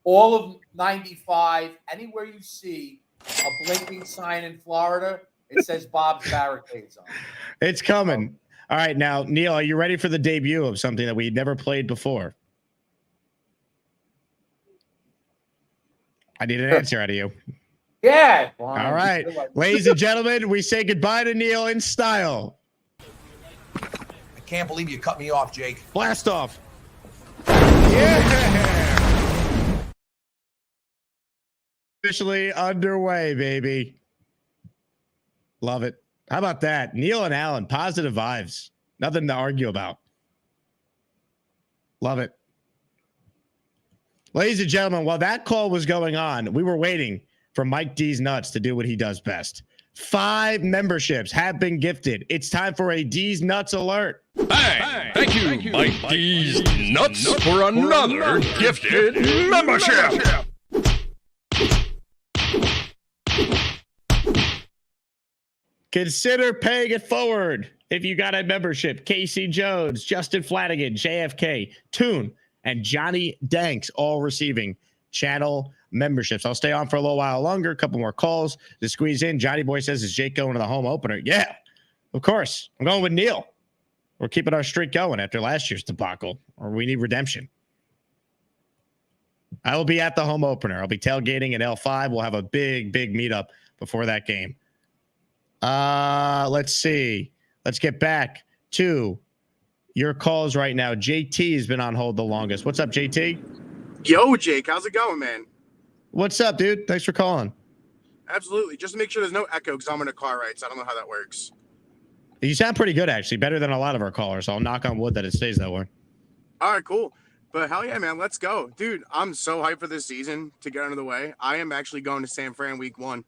all of 95, anywhere you see a blinking sign in Florida, it says Bob's Barricades on it. It's coming. All right, now, Neil, are you ready for the debut of something that we never played before? I need an answer out of you. Yeah. All right. Ladies and gentlemen, we say goodbye to Neil in style. I can't believe you cut me off, Jake. Blast off. Yeah. Officially underway, baby. Love it. How about that? Neil and Alan, positive vibes. Nothing to argue about. Love it. Ladies and gentlemen, while that call was going on, we were waiting for Mike D's Nuts to do what he does best. 5 memberships have been gifted. It's time for a D's Nuts alert. Hey, thank you, Mike D's Nuts, for another gifted membership. Consider paying it forward if you got a membership. Casey Jones, Justin Flanagan, JFK, Toon, and Johnny Danks all receiving channel memberships. I'll stay on for a little while longer. A couple more calls to squeeze in. Johnny Boy says, is Jake going to the home opener? Yeah, of course. I'm going with Neil. We're keeping our streak going after last year's debacle, or we need redemption. I will be at the home opener. I'll be tailgating at L5. We'll have a big meetup before that game. Let's see. Let's get back to your calls right now. JT has been on hold the longest. What's up, JT? Yo, Jake. How's it going, man? What's up, dude? Thanks for calling. Absolutely. Just to make sure there's no echo because I'm in a car ride, so I don't know how that works. You sound pretty good, actually. Better than a lot of our callers. I'll knock on wood that it stays that way. All right, cool. But hell yeah, man. Let's go. Dude, I'm so hyped for this season to get under the way. I am actually going to San Fran week 1.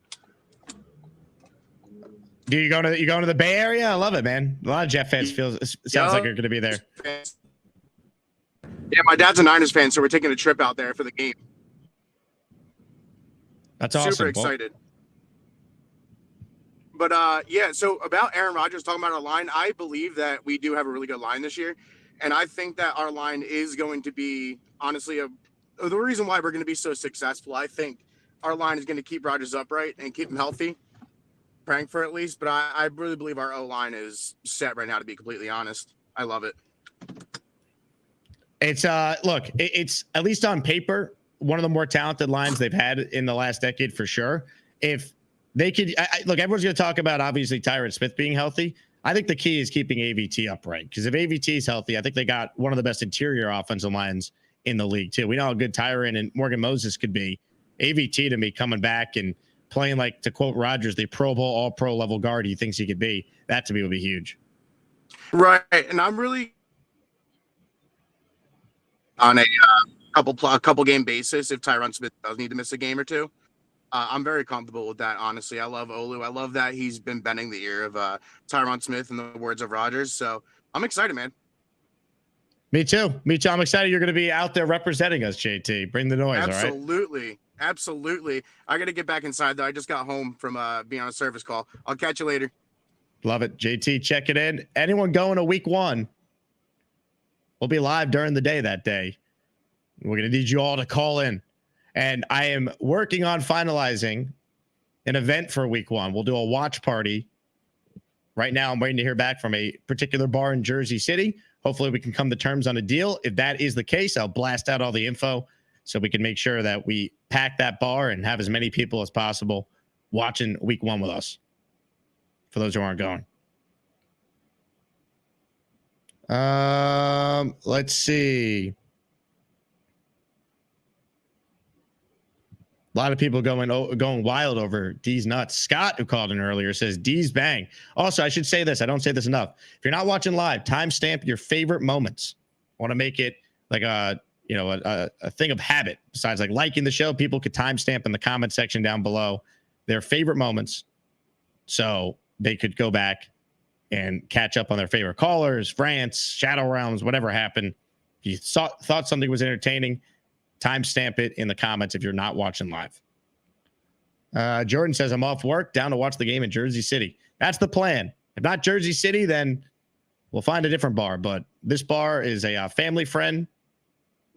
Do you going to the Bay Area? I love it, man. A lot of Jet fans sounds like you're going to be there. Yeah, my dad's a Niners fan, so we're taking a trip out there for the game. That's awesome. Super excited. But yeah, so about Aaron Rodgers, talking about our line, I believe that we do have a really good line this year. And I think that our line is going to be, honestly, the reason why we're going to be so successful. I think our line is going to keep Rodgers upright and keep him healthy. Praying for at least, but I really believe our O-line is set right now, to be completely honest. I love it. It's look, it's at least on paper, one of the more talented lines they've had in the last decade for sure. If they could look, everyone's going to talk about obviously Tyron Smith being healthy. I think the key is keeping AVT upright, because if AVT is healthy, I think they got one of the best interior offensive lines in the league too. We know how good Tyron and Morgan Moses could be. AVT to me coming back and playing, like, to quote Rodgers, the Pro Bowl, all-pro level guard he thinks he could be. That to me would be huge. Right, and I'm really on a couple game basis if Tyron Smith does need to miss a game or two. I'm very comfortable with that, honestly. I love Olu. I love that he's been bending the ear of Tyron Smith in the words of Rodgers. So I'm excited, man. Me too. I'm excited you're going to be out there representing us, JT. Bring the noise, all right? Absolutely. I got to get back inside, though. I just got home from being on a service call. I'll catch you later. Love it. JT, check it in. Anyone going to week 1? We'll be live during the day that day. We're going to need you all to call in. And I am working on finalizing an event for week 1. We'll do a watch party. Right now, I'm waiting to hear back from a particular bar in Jersey City. Hopefully, we can come to terms on a deal. If that is the case, I'll blast out all the info so we can make sure that we pack that bar and have as many people as possible watching week 1 with us. For those who aren't going. Let's see. A lot of people going wild over D's nuts. Scott, who called in earlier, says D's bang. Also, I should say this. I don't say this enough. If you're not watching live, timestamp your favorite moments. I want to make it like a thing of habit. Besides like liking the show, people could timestamp in the comment section down below their favorite moments, so they could go back and catch up on their favorite callers, rants, shadow rounds, whatever happened. If you thought something was entertaining, timestamp it in the comments if you're not watching live. Jordan says, I'm off work, down to watch the game in Jersey City. That's the plan. If not Jersey City, then we'll find a different bar. But this bar is a family friend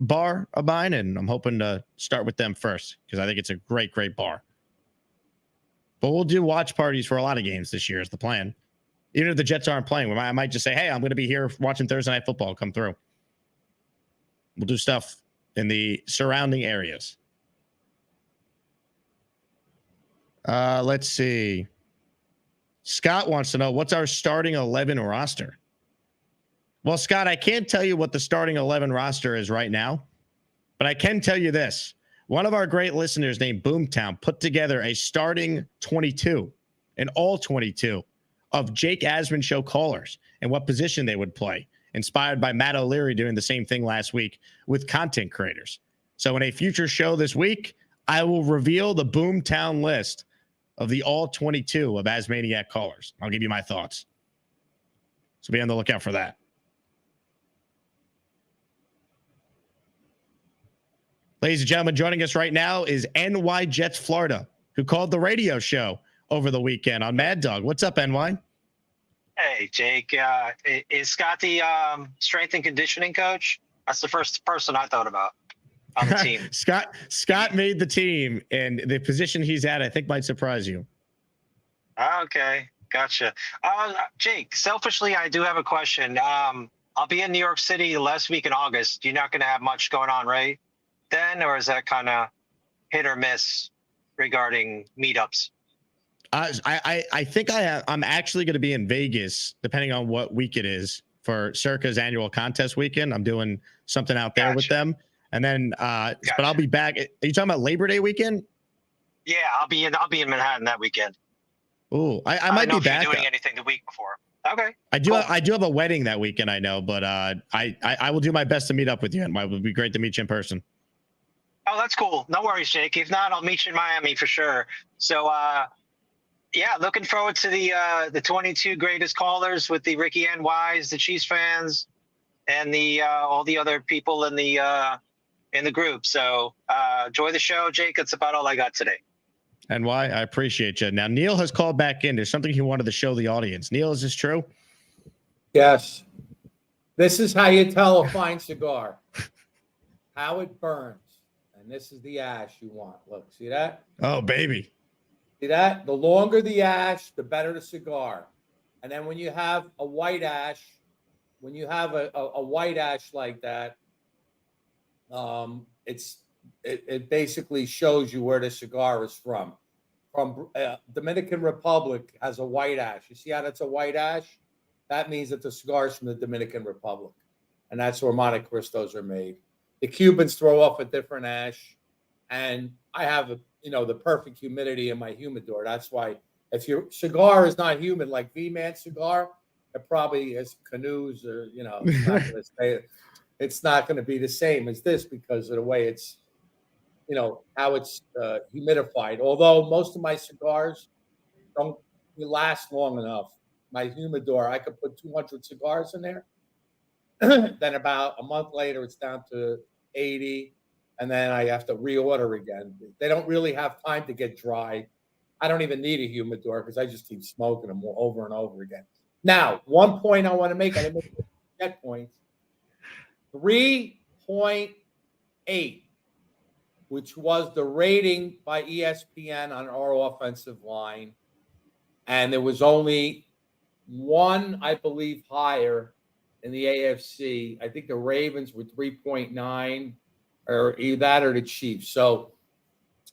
bar of mine, and I'm hoping to start with them first because I think it's a great, great bar. But we'll do watch parties for a lot of games this year is the plan. Even if the Jets aren't playing, I might just say, hey, I'm going to be here watching Thursday Night Football. Come through. We'll do stuff in the surrounding areas. Let's see. Scott wants to know, what's our starting 11 roster? Well, Scott, I can't tell you what the starting 11 roster is right now, but I can tell you this. One of our great listeners named Boomtown put together a starting 22, an all 22 of Jake Asman show callers and what position they would play, inspired by Matt O'Leary doing the same thing last week with content creators. So in a future show this week, I will reveal the Boomtown list of the all 22 of Asmaniac callers. I'll give you my thoughts. So be on the lookout for that. Ladies and gentlemen, joining us right now is NY Jets Florida, who called the radio show over the weekend on Mad Dog. What's up, NY? Hey, Jake. Is Scott the strength and conditioning coach? That's the first person I thought about on the team. Scott made the team, and the position he's at, I think, might surprise you. Okay, gotcha. Jake, selfishly, I do have a question. I'll be in New York City last week in August. You're not going to have much going on, right? Then, or is that kind of hit or miss regarding meetups? I think I'm actually going to be in Vegas, depending on what week it is, for Circa's annual contest weekend. I'm doing something out there with them, and then but I'll be back. Are you talking about Labor Day weekend? Yeah, I'll be in Manhattan that weekend. Ooh, I might be back. If you're doing anything the week before. Okay. I do have a wedding that weekend, I know, but I will do my best to meet up with you, and it would be great to meet you in person. Oh, that's cool. No worries, Jake. If not, I'll meet you in Miami for sure. So, yeah, looking forward to the 22 greatest callers with the Ricky NYs, the Chiefs fans, and the all the other people in the group. So, enjoy the show, Jake. That's about all I got today. NY, I appreciate you. Now, Neil has called back in. There's something he wanted to show the audience. Neil, is this true? Yes. This is how you tell a fine cigar. How it burns. And this is the ash you want. Look, see that? Oh, baby. See that? The longer the ash, the better the cigar. And then when you have a white ash, when you have a white ash like that, it basically shows you where the cigar is from. From Dominican Republic has a white ash. You see how that's a white ash? That means that the cigar is from the Dominican Republic. And that's where Monte Cristos are made. The Cubans throw off a different ash, and I have the perfect humidity in my humidor. That's why if your cigar is not humid like Vman cigar, it probably has canoes or it's not going to be the same as this because of the way it's how it's humidified. Although most of my cigars don't last long enough. My humidor, I could put 200 cigars in there. Then about a month later, it's down to 80. And then I have to reorder again. They don't really have time to get dry. I don't even need a humidor because I just keep smoking them over and over again. Now, one point I want to make, I didn't make that point. 3.8, which was the rating by ESPN on our offensive line. And there was only one, I believe, higher in the AFC. I think the Ravens were 3.9, or either that or the Chiefs. So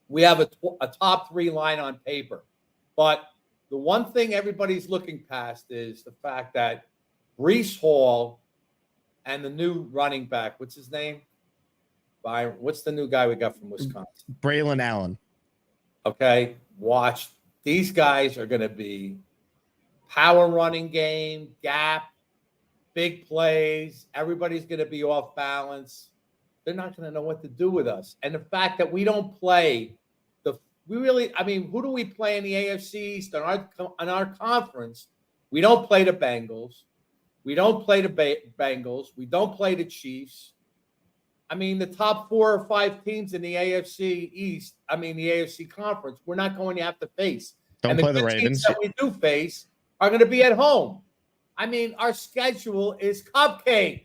we have a top 3 line on paper. But the one thing everybody's looking past is the fact that Breece Hall and the new running back, what's his name? What's the new guy we got from Wisconsin? Braylon Allen. Okay, watch. These guys are going to be power running game, gap, big plays. Everybody's going to be off balance. They're not going to know what to do with us. And the fact that we don't play who do we play in the AFC East on our conference? We don't play the Bengals. We don't play the Bengals. We don't play the Chiefs. I mean, the top 4 or 5 teams in the AFC East, the AFC conference, we're not going to have to face. Don't play the Ravens. Teams that we do face are going to be at home. I mean, our schedule is cupcake.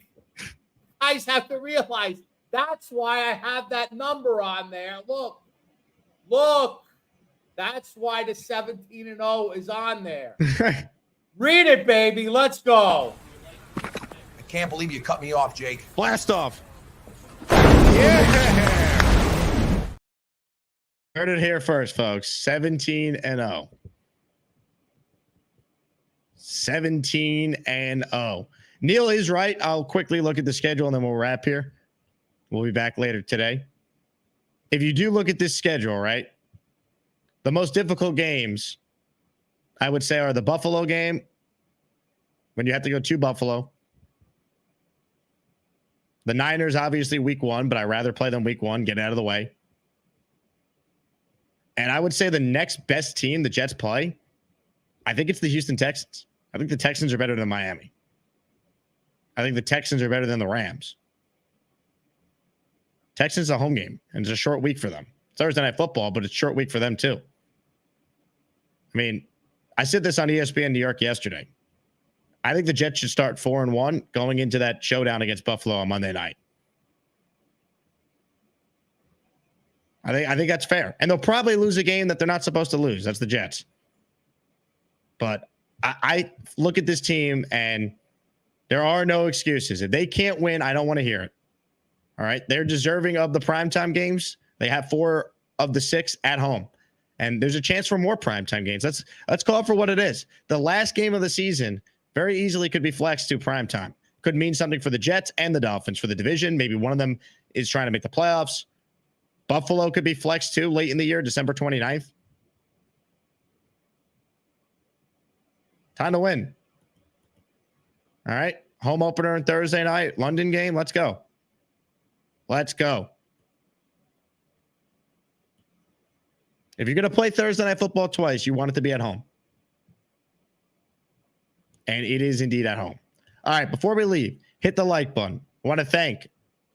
Guys have to realize that's why I have that number on there. Look. That's why the 17-0 is on there. Read it, baby. Let's go. I can't believe you cut me off, Jake. Blast off. Yeah. Heard it here first, folks. 17-0. 17-0. Neil is right. I'll quickly look at the schedule and then we'll wrap here. We'll be back later today. If you do look at this schedule, right, the most difficult games, I would say, are the Buffalo game, when you have to go to Buffalo. The Niners, obviously, week 1, but I'd rather play them week 1, get out of the way. And I would say the next best team the Jets play, I think it's the Houston Texans. I think the Texans are better than Miami. I think the Texans are better than the Rams. Texans is a home game, and it's a short week for them. It's Thursday Night Football, but it's a short week for them too. I mean, I said this on ESPN New York yesterday. I think the Jets should start 4-1 going into that showdown against Buffalo on Monday night. I think that's fair. And they'll probably lose a game that they're not supposed to lose. That's the Jets. But I look at this team, and there are no excuses. If they can't win, I don't want to hear it. All right? They're deserving of the primetime games. They have 4 of the 6 at home. And there's a chance for more primetime games. Let's call it for what it is. The last game of the season very easily could be flexed to primetime. Could mean something for the Jets and the Dolphins for the division. Maybe one of them is trying to make the playoffs. Buffalo could be flexed too late in the year, December 29th. Time to win. All right. Home opener on Thursday night. London game. Let's go. Let's go. If you're going to play Thursday Night Football twice, you want it to be at home. And it is indeed at home. All right, before we leave, hit the like button. I want to thank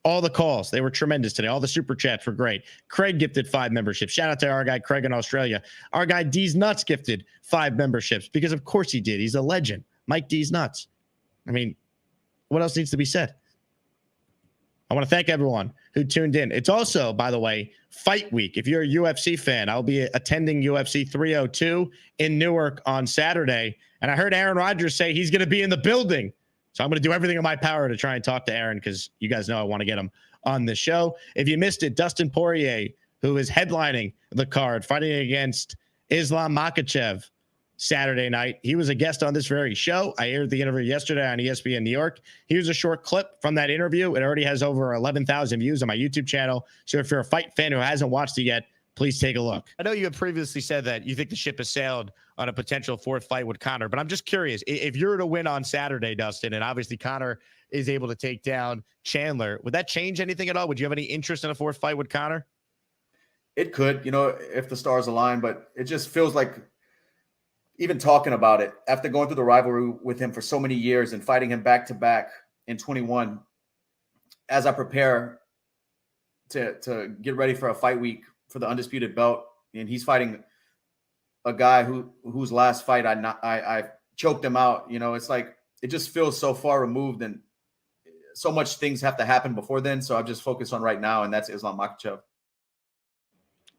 all the calls. They were tremendous today. All the super chats were great. Craig gifted 5 memberships. Shout out to our guy, Craig in Australia. Our guy, D's Nuts, gifted 5 memberships because, of course, he did. He's a legend. Mike D's Nuts. I mean, what else needs to be said? I want to thank everyone who tuned in. It's also, by the way, Fight Week. If you're a UFC fan, I'll be attending UFC 302 in Newark on Saturday. And I heard Aaron Rodgers say he's going to be in the building. So I'm going to do everything in my power to try and talk to Aaron because you guys know I want to get him on the show. If you missed it, Dustin Poirier, who is headlining the card, fighting against Islam Makhachev Saturday night. He was a guest on this very show. I aired the interview yesterday on ESPN New York. Here's a short clip from that interview. It already has over 11,000 views on my YouTube channel. So if you're a fight fan who hasn't watched it yet, please take a look. I know you have previously said that you think the ship has sailed on a potential 4th fight with Conor, but I'm just curious, if you're to win on Saturday, Dustin, and obviously Conor is able to take down Chandler, would that change anything at all? Would you have any interest in a 4th fight with Conor? It could, if the stars align, but it just feels like even talking about it, after going through the rivalry with him for so many years and fighting him back to back, in 21, as I prepare to get ready for a fight week for the undisputed belt, and he's fighting a guy whose last fight I choked him out. You know, it's like it just feels so far removed, and so much things have to happen before then. So I'm just focused on right now, and that's Islam Makhachev.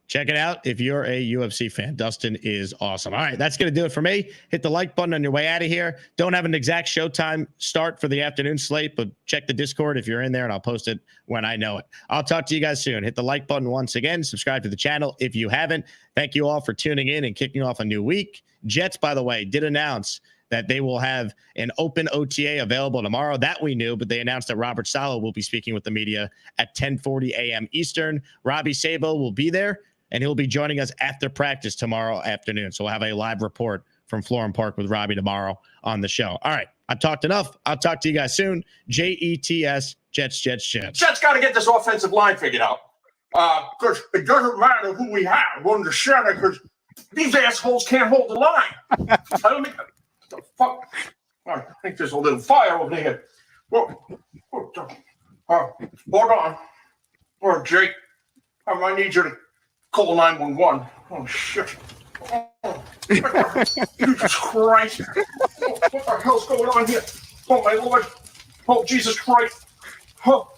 Check it out if you're a UFC fan. Dustin is awesome. All right, that's going to do it for me. Hit the like button on your way out of here. Don't have an exact showtime start for the afternoon slate, but check the Discord if you're in there, and I'll post it when I know it. I'll talk to you guys soon. Hit the like button once again. Subscribe to the channel if you haven't. Thank you all for tuning in and kicking off a new week. Jets, by the way, did announce that they will have an open OTA available tomorrow. That we knew, but they announced that Robert Saleh will be speaking with the media at 10:40 a.m. Eastern. Robbie Sabo will be there, and he'll be joining us after practice tomorrow afternoon. So we'll have a live report from Florham Park with Robbie tomorrow on the show. All right, I've talked enough. I'll talk to you guys soon. JETS, Jets. Jets got to get this offensive line figured out. Because it doesn't matter who we have on the center, because these assholes can't hold the line. I don't think... The fuck? I think there's a little fire over here. Hold on. Or Jake, I might need you to call 911. Oh shit! Oh, Jesus Christ! What the hell's going on here? Oh my Lord! Oh Jesus Christ! Oh.